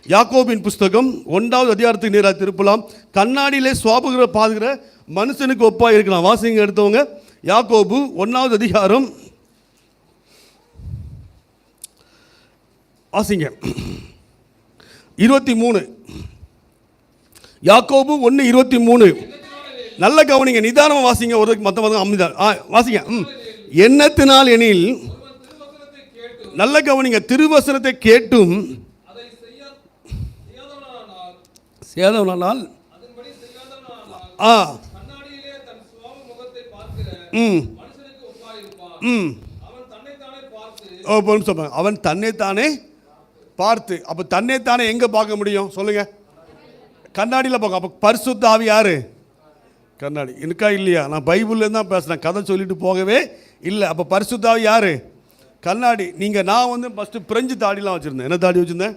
யாக்கோபின் புஸ்தகம் 1வது அதிகாரத்துக்கு நேராக திருப்பலாம். கண்ணாடியிலே சுவாபுகிற பாதுகிற மனுஷனுக்கு ஒப்பாக இருக்கலாம். வாசிங்க எடுத்தவங்க. யாக்கோபு 1வது அதிகாரம் வாசிங்க. 23 யாக்கோபு 1:23. நல்ல கவனிங்க, நிதானமாக வாசிங்க. ஒரு மற்ற அமிதா வாசிங்க. எண்ணத்தினால் எனில், நல்ல கவனிங்க, திருவசனத்தை கேட்டும் சேதவனால் அவன் தன்னைத்தானே பார்த்து. அப்ப தன்னைத்தானே எங்க பார்க்க முடியும் சொல்லுங்க? கண்ணாடியில் பார்க்க. அப்ப பரிசுத்த ஆவி யாரு? கண்ணாடி. இருக்கா இல்லையா? நான் பைபிள்ல தான் பேசுறேன், கதை சொல்லிட்டு போகவே இல்லை. அப்ப பரிசுத்த ஆவி யாரு? கண்ணாடி. நான் வந்து ஃபஸ்ட்டு பிரெஞ்சு தாடிலாம் வச்சுருந்தேன். என்ன தாடி வச்சுருந்தேன்?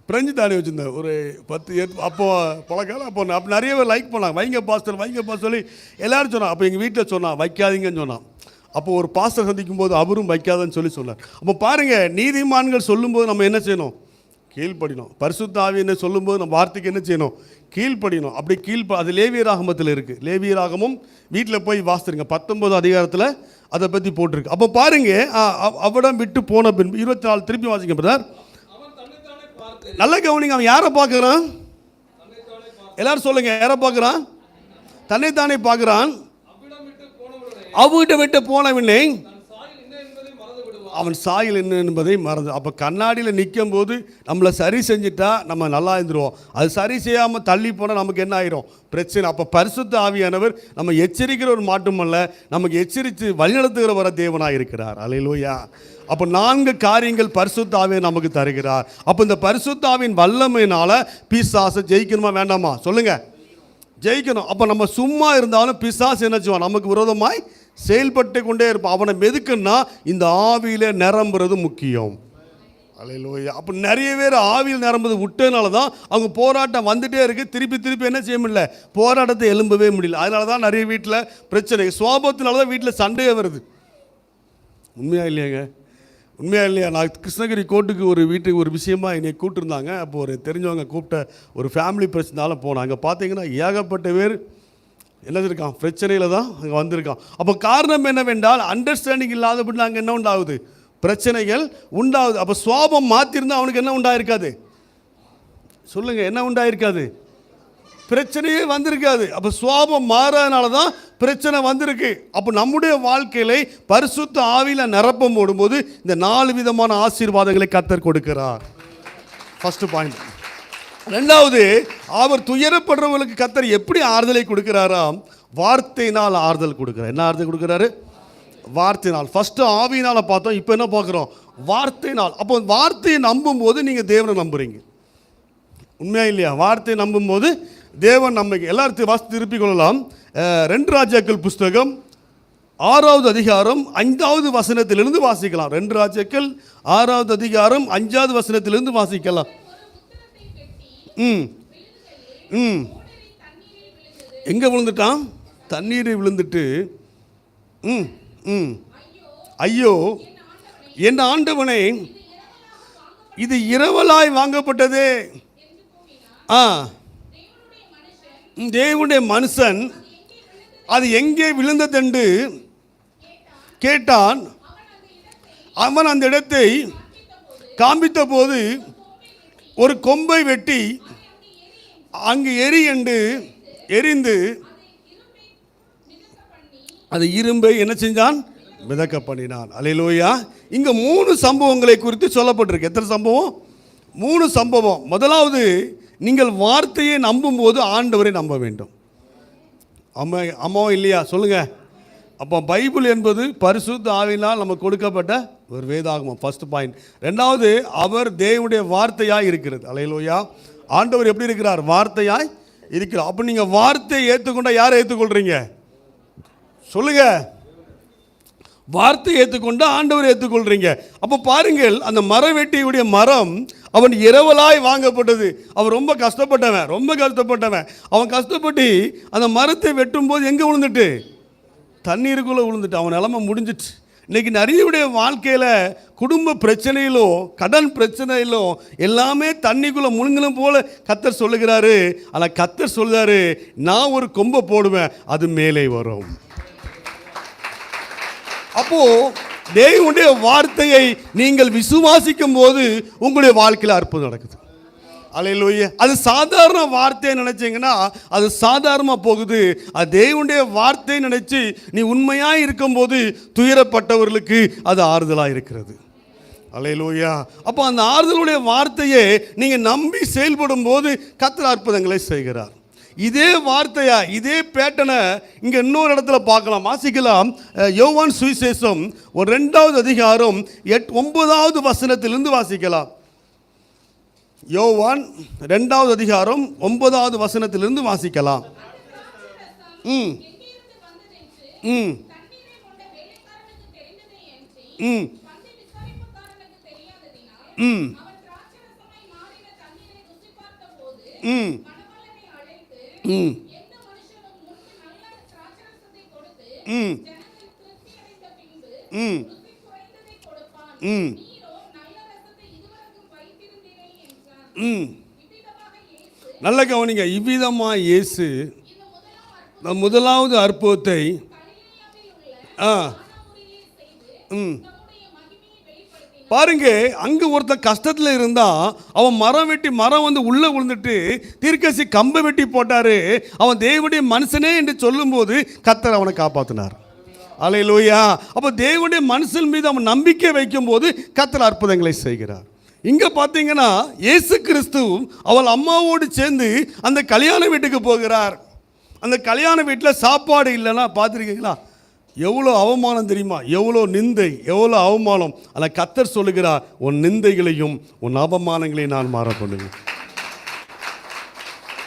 பிரெஞ்சு தாடி வச்சுருந்தேன். ஒரு 10 அப்போ பழக்காலம். அப்போ நிறைய பேர் லைக் பண்ணாங்க, வைங்க பாஸ்டர் சொல்லி எல்லோரும் சொன்னாங்க. அப்போ எங்கள் வீட்டில் சொன்னான் வைக்காதீங்கன்னு சொன்னான். அப்போ ஒரு பாஸ்டர் சந்திக்கும் போது அவரும் வைக்காதன்னு சொன்னார். அப்போ பாருங்கள், நீதிமான்கள் சொல்லும்போது நம்ம என்ன செய்யணும்? கீழ்ப்படினோம். பரிசுத்த ஆவி என்ன சொல்லும்போது நம்ம வார்த்தைக்கு என்ன செய்யணும்? கீழ்ப்படினோம். அப்படி அது லேவியராகமத்தில் இருக்குது. லேவியராகமும் வீட்டில் போய் வாசிருங்க, 19 அதிகாரத்தில் அதை பற்றி போட்டிருக்கு. அப்போ பாருங்க, அவடம் விட்டு போன பின்பு 24 திருப்பி வாசிக்க பிரதர். நல்ல கவனிங்க, அவன் யாரை பார்க்குறான்? எல்லாரும் சொல்லுங்க, யாரை பார்க்குறான்? தன்னைத்தானே பார்க்குறான். அவகிட்ட விட்டு போனவில்லை, அவன் சாயல் என்ன என்பதை மறந்து. அப்போ கண்ணாடியில் நிற்கும் போது நம்மளை சரி செஞ்சுட்டா நம்ம நல்லா இருந்துருவோம். அது சரி செய்யாமல் தள்ளி போனால் நமக்கு என்ன ஆயிரும்? பிரச்சனை. அப்போ பரிசுத்த ஆவியானவர் நம்ம எச்சரிக்கிறவர் மட்டுமல்ல, நமக்கு எச்சரித்து வழிநடத்துகிறவர தேவனாக இருக்கிறார். அல்லேலூயா. அப்போ 4 காரியங்கள் பரிசுத்த ஆவியை நமக்கு தருகிறார். அப்போ இந்த பரிசுத்த ஆவியின் வல்லமையினால பிசாசை ஜெயிக்கணுமா வேண்டாமா சொல்லுங்க? ஜெயிக்கணும். அப்போ நம்ம சும்மா இருந்தாலும் பிசாசு என்ன செய்வான்? நமக்கு விரோதமாய் செயல்பட்டு கொண்டே இருப்பான். அவனை மெதுக்குன்னா இந்த ஆவியில் நிரம்புறது முக்கியம். அல்லேலூயா. அப்போ நிறைய பேர் ஆவியில் நிரம்புறது விட்டதுனால தான் அவங்க போராட்டம் வந்துட்டே இருக்குது. திருப்பி என்ன செய்ய முடியல? போராட்டத்தை எழும்பவே முடியல. அதனால தான் நிறைய வீட்டில் பிரச்சனை. சுவாபத்தினால தான் வீட்டில் சண்டையே வருது. உண்மையா இல்லையாங்க? உண்மையா இல்லையா? நான் கிருஷ்ணகிரி கோர்ட்டுக்கு ஒரு வீட்டுக்கு ஒரு விஷயமா என்னை கூப்பிட்டுருந்தாங்க. அப்போ ஒரு தெரிஞ்சவங்க கூப்பிட்ட ஒரு ஃபேமிலி பிரச்சனால போனேன். அங்கே பார்த்தீங்கன்னா ஏகப்பட்ட பேர் என்ன இருக்கான்? பிரச்சனையில் தான் அங்கே வந்திருக்கான். அப்போ காரணம் என்னவென்றால் அண்டர்ஸ்டாண்டிங் இல்லாதபடி நாங்கள் என்ன உண்டாகுது? பிரச்சனைகள் உண்டாகுது. அப்போ சுவாபம் மாற்றிருந்தால் அவனுக்கு என்ன உண்டாயிருக்காது சொல்லுங்கள்? என்ன உண்டாயிருக்காது? பிரச்சனையே வந்திருக்காது. அப்போ சுவாபம் மாறாதனால தான் பிரச்சனை வந்திருக்கு. அப்போ நம்முடைய வாழ்க்கையில பரிசுத்த ஆவியில் நிரப்பம் போடும்போது இந்த 4 விதமான ஆசீர்வாதங்களை கர்த்தர் கொடுக்கிறார். First point. 2வது, அவர் துயரப்படுறவங்களுக்கு கர்த்தர் எப்படி ஆறுதலை கொடுக்கிறாராம்? வார்த்தையினால் ஆறுதல் கொடுக்கிறார். என்ன ஆறுதல் கொடுக்கிறாரு? வார்த்தையினால். ஃபர்ஸ்ட் ஆவியினால் பார்த்தோம், இப்போ என்ன பார்க்குறோம்? வார்த்தையினால். அப்போ வார்த்தையை நம்பும் போது நீங்கள் தேவனை நம்புறீங்க. உண்மையா இல்லையா? வார்த்தையை நம்பும் போது தேவன் நம்பிக்கை. எல்லாரும் வாசி திருப்பிக் கொள்ளலாம். 2 ராஜாக்கள் புஸ்தகம் 6வது அதிகாரம் 5வது வசனத்திலிருந்து வாசிக்கலாம். 2 ராஜாக்கள் 6வது அதிகாரம் 5வது வசனத்திலிருந்து வாசிக்கலாம். எங்க விழுந்துட்டான்? தண்ணீரை விழுந்துட்டு ஐயோ என் ஆண்டவனே, இது இரவலாய் வாங்கப்பட்டதே. தேவனுடைய மனுஷன் அது எங்கே விழுந்ததென்று கேட்டான். அவன் அந்த இடத்தை காண்பித்த போது ஒரு கொம்பை வெட்டி அங்கு எரிந்து அது இரும்பை என்ன செஞ்சான்? மிதக்க பண்ணினான். அல்லேலூயா. இங்க 3 சம்பவங்களை குறித்து சொல்லப்பட்டிருக்கு. எத்தனை சம்பவம்? 3 சம்பவம். முதலாவது, நீங்கள் வார்த்தையை நம்பும் போது ஆண்டவரை நம்ப வேண்டும். அம்மாவும் இல்லையா சொல்லுங்க? அப்போ பைபிள் என்பது பரிசுத்த ஆவியினால் நமக்கு கொடுக்கப்பட்ட ஒரு வேதாகமம். First point. 2வது, அவர் தேவனுடைய வார்த்தையாய் இருக்கிறது. அல்லேலூயா. ஆண்டவர் எப்படி இருக்கிறார்? வார்த்தையாய் இருக்கிறார். அப்போ நீங்கள் வார்த்தையை ஏற்றுக்கொண்டா யாரை ஏற்றுக்கொள்றீங்க சொல்லுங்க? வார்த்தை ஏற்றுக்கொண்டு ஆண்டவர் ஏற்றுக்கொள்றீங்க. அப்போ பாருங்கள், அந்த மரவெட்டியுடைய மரம் அவன் இரவலாய் வாங்கப்பட்டது. அவன் ரொம்ப கஷ்டப்பட்டவன். அவன் கஷ்டப்பட்டு அந்த மரத்தை வெட்டும் போது எங்கே விழுந்துட்டு? தண்ணீருக்குள்ளே விழுந்துட்டு. அவன் நிலைமை முடிஞ்சிட்டு. இன்றைக்கி நிறைய வாழ்க்கையில் குடும்ப பிரச்சனையிலோ கடன் பிரச்சனையிலோ எல்லாமே தண்ணிக்குள்ளே முழுங்கலும் போல கர்த்தர் சொல்லுகிறாரு. ஆனால் கர்த்தர் சொல்கிறாரு, நான் ஒரு கொம்பை போடுவேன், அது மேலே வரும். அப்போ தேவனுடைய வார்த்தையை நீங்கள் விசுவாசிக்கும் போது உங்களுடைய வாழ்க்கையில் அற்புதம் நடக்குது. அல்லேலூயா. அது சாதாரண வார்த்தையை நினைச்சீங்கன்னா அது சாதாரணமாக போகுது. அது தேவனுடைய வார்த்தையை நினைச்சு நீ உண்மையாக இருக்கும்போது துயரப்பட்டவர்களுக்கு அது ஆறுதலாக இருக்கிறது. அல்லேலூயா. அப்போ அந்த ஆறுதலுடைய வார்த்தையை நீங்கள் நம்பி செயல்படும் போது கர்த்தர் அற்புதங்களை செய்கிறார். இதே வார்த்தையா இதே பேட்டனை இங்கே இன்னொரு இடத்துல பார்க்கலாம், வாசிக்கலாம். யோவான் சுவிசேஷம் 2வது அதிகாரம் 9வது வசனத்திலிருந்து வாசிக்கலாம். யோவான் 2வது அதிகாரம் 9வது வசனத்திலிருந்து வாசிக்கலாம். ம் ம் ம் ம் ம் ம் ம் ம் ம் ம் நல்ல கவனிங்க. இவ்விதமா இயேசு முதலாவது அற்புதத்தை பாருங்க. அங்க ஒருத்தன் கஷ்டத்தில் இருந்தா அவன் மரம் வந்து உள்ள விழுந்துட்டு தீர்க்கசி கம்பை வெட்டி போட்டாரு. அவன் தேவனுடைய மனுஷனே என்று சொல்லும்போது கர்த்தர் அவனை காப்பாற்றினார். அல்லேலூயா. அப்போ தேவனுடைய மனுஷன் மீது அவன் நம்பிக்கை வைக்கும் போது கர்த்தர் அற்புதங்களை செய்கிறார். இங்க பார்த்தீங்கன்னா இயேசு கிறிஸ்து அவள் அம்மாவோடு சேர்ந்து அந்த கல்யாண வீட்டுக்கு போகிறார். அந்த கல்யாண வீட்டில் சாப்பாடு இல்லைன்னா பார்த்துருக்கீங்களா? எவ்வளோ அவமானம் தெரியுமா? எவ்வளோ நிந்தை, எவ்வளோ அவமானம். அதில் கர்த்தர் சொல்லுகிறார், உன் நிந்தைகளையும் உன் அவமானங்களையும் நான் மாற பண்ணுவேன்.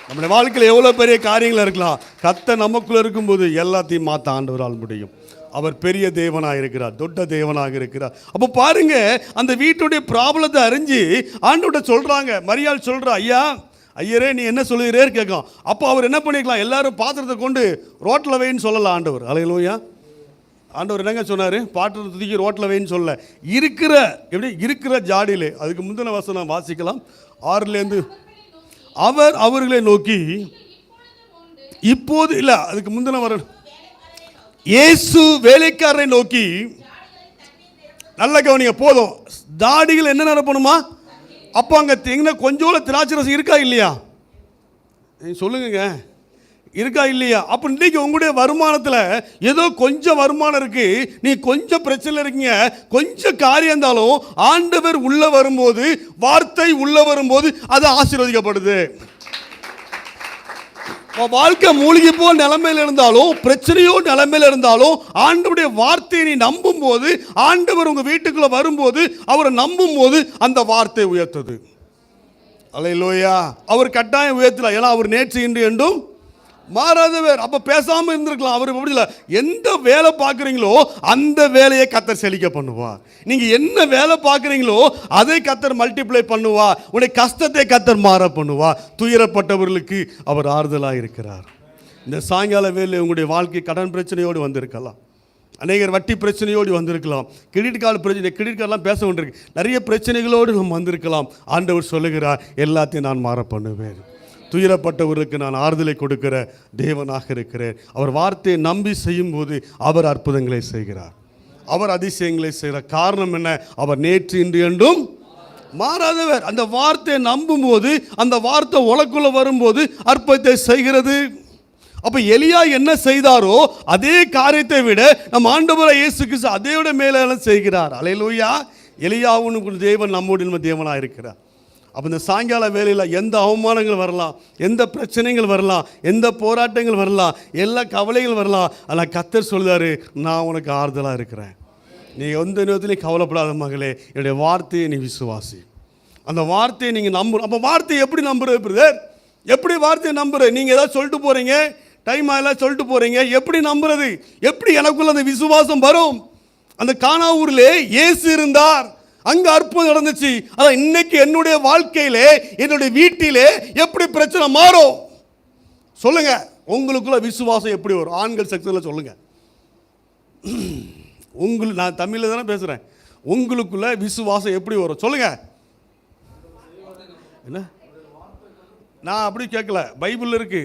நம்முடைய வாழ்க்கையில் எவ்வளோ பெரிய காரியங்கள் இருக்கலாம், கர்த்தர் நமக்குள்ளே இருக்கும்போது எல்லாத்தையும் மாற்ற ஆண்டவரால் முடியும். அவர் பெரிய தேவனாக இருக்கிறார், தொட்ட தேவனாக இருக்கிறார். அப்போ பாருங்க, அந்த வீட்டுடைய ப்ராப்ளத்தை அறிஞ்சு ஆண்டவர்கிட்ட சொல்கிறாங்க. மரியாள் சொல்கிறா, ஐயரே நீ என்ன சொல்லுகிறே கேட்கும். அப்போ அவர் என்ன பண்ணிக்கலாம், எல்லாரும் பாத்திரத்தை கொண்டு ரோட்டில் வைன்னு சொல்லலாம் ஆண்டவர். அல்லேலூயா. ஆண்டவர் என்னங்க சொன்னார்? பாத்திரத்தை தூக்கி ரோட்டில் வைன்னு சொல்ல, இருக்கிற ஜாடியிலே. அதுக்கு முந்தின வசனம் வாசிக்கலாம் 6லேருந்து. அவர் அவர்களை நோக்கி இப்போது இல்லை, அதுக்கு முந்தின வர இயேசு வேலைக்காரரை நோக்கி, நல்ல கவனிங்க போதும், தாடிகள் என்ன நிரப்பணுமா? அப்போ அங்கே கொஞ்சோல திராட்சை ரசம் இருக்கா இல்லையா? சொல்லுங்க, இருக்கா இல்லையா? அப்போ இன்றைக்கி உங்களுடைய வருமானத்தில் ஏதோ கொஞ்சம் வருமானம் இருக்கு, நீ கொஞ்சம் பிரச்சனை இருக்கீங்க, கொஞ்சம் காரியம் இருந்தாலும் ஆண்டவர் உள்ள வரும்போது, வார்த்தை உள்ள வரும்போது அது ஆசீர்வதிக்கப்படுது. வாழ்க்கை மூழ்கி போல் நிலைமையில் இருந்தாலும், பிரச்சனையோ நிலைமையில் இருந்தாலும், ஆண்டவருடைய வார்த்தையை நீ நம்பும் போது, ஆண்டவர் உங்க வீட்டுக்குள்ள வரும்போது, அவரை நம்பும் போது அந்த வார்த்தை உயர்த்தது. அல்லேலூயா. அவர் கட்டாயம் உயர்த்தலாம், ஏன்னா அவர் நேற்று இன்று என்றும் மாறாதவர். அப்ப பேசாம இருந்திருக்கலாம். அவர் அப்படி இல்லை, எந்த வேலை பார்க்குறீங்களோ அந்த வேலையை கர்த்தர் செழிக்க பண்ணுவார். நீங்க என்ன வேலை பார்க்குறீங்களோ அதை கர்த்தர் மல்டிப்ளை பண்ணுவார். உடைய கஷ்டத்தை கர்த்தர் மாற பண்ணுவார். துயரப்பட்டவர்களுக்கு அவர் ஆறுதலாக இருக்கிறார். இந்த சாயங்கால வேலை உங்களுடைய வாழ்க்கை கடன் பிரச்சனையோடு வந்திருக்கலாம், அநேகர் வட்டி பிரச்சனையோடு வந்திருக்கலாம், கிரெடிட் கார்டு பிரச்சனை, கிரெடிட் கார்டெலாம் பேச வேண்டியிருக்கு, நிறைய பிரச்சனைகளோடு நம்ம வந்திருக்கலாம். ஆண்டவர் சொல்லுகிறார், எல்லாத்தையும் நான் மாற பண்ணுவேன். துயரப்பட்டவர்களுக்கு நான் ஆறுதலை கொடுக்கிற தேவனாக இருக்கிறேன். அவர் வார்த்தையை நம்பி செய்யும் போது அவர் அற்புதங்களை செய்கிறார், அவர் அதிசயங்களை செய்கிறார். காரணம் என்ன? அவர் நேற்று இன்று என்றும் மாறாதவர். அந்த வார்த்தையை நம்பும் போது, அந்த வார்த்தை உலக்குள்ள வரும்போது அற்புதத்தை செய்கிறது. அப்ப எலியா என்ன செய்தாரோ அதே காரியத்தை விட நம் ஆண்டவராகிய இயேசு கிறிஸ்து அதை விட மேல செய்கிறார். அல்லேலூயா. எலியாவும் தேவன் நம்முடைய தேவனாக இருக்கிறார். அப்போ இந்த சாயங்கால வேலையில் எந்த அவமானங்கள் வரலாம், எந்த பிரச்சனைகள் வரலாம், எந்த போராட்டங்கள் வரலாம், எல்லா கவலைகள் வரலாம், ஆனால் கர்த்தர் சொல்லுறாரு, நான் உனக்கு ஆறுதலாக இருக்கிறேன். நீ எந்த நேரத்துலையும் கவலைப்படாத மகளே, என்னுடைய வார்த்தையை நீ விசுவாசி. அந்த வார்த்தையை நீங்கள் நம்பணும். அப்போ வார்த்தையை எப்படி நம்புறது பிரதர்? எப்படி வார்த்தையை நம்புற? நீங்கள் ஏதாவது சொல்லிட்டு போகிறீங்க, டைம் ஆகலாம் சொல்லிட்டு போகிறீங்க, எப்படி நம்புறது? எப்படி எனக்குள்ள அந்த விசுவாசம் வரும்? அந்த கானாவூரிலே இயேசு இருந்தார், அங்க அற்புதம் நடந்துச்சு. அதான் இன்னைக்கு என்னுடைய வாழ்க்கையிலே, என்னுடைய வீட்டிலே எப்படி பிரச்சனை மாறும்? சொல்லுங்க, உங்களுக்குள்ள விசுவாசம் எப்படி வரும்? ஆண்கள் செக்ஷன்ல சொல்லுங்க. உங்களுக்கு, நான் தமிழில் தானே பேசுறேன், உங்களுக்குள்ள விசுவாசம் எப்படி வரும் சொல்லுங்க. என்ன, நான் அப்படி கேட்கல, பைபிள் இருக்கு.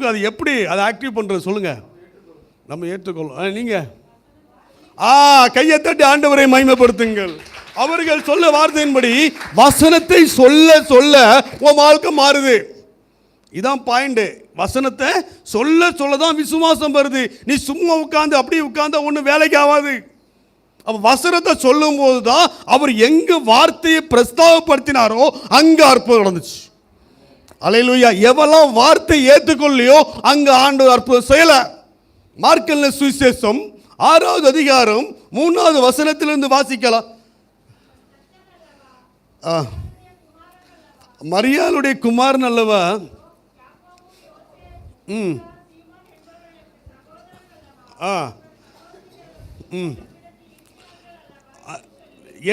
அது எப்படி அதை ஆக்டிவ் பண்றது சொல்லுங்க. நம்ம ஏற்றுக்கொள்ளும். நீங்க கையை தட்டி ஆண்டவரை மகிமைப்படுத்துங்கள். அவர்கள் சொல்ல வார்த்தையின்படி வசனத்தை சொல்ல சொல்ல உன் வாழ்க்கை மாறுது. இதான் பாயிண்ட். வசனத்தை சொல்ல சொல்ல தான் விசுவாசம் வருது. நீ சும்மா உட்கார்ந்து அப்படி உட்கார்ந்தா ஒன்றும் வேலைக்கு ஆகாது. அப்ப வசனத்தை சொல்லும் போது தான் அவர் எங்க வார்த்தையை பிரஸ்தாபப்படுத்தினாரோ அங்க அற்புதம் நடந்துச்சு. அல்லேலூயா. எவெல்லாம் வார்த்தை ஏற்றுக்கொள்ளையோ அங்க ஆண்டவர் அற்புதம் செய்யல. மார்க்கெல்ல சுவிசேஷம் 6வது அதிகாரம் 3வது வசனத்திலிருந்து வாசிக்கலாம். மரியாளுடைய குமாரன் அல்லவா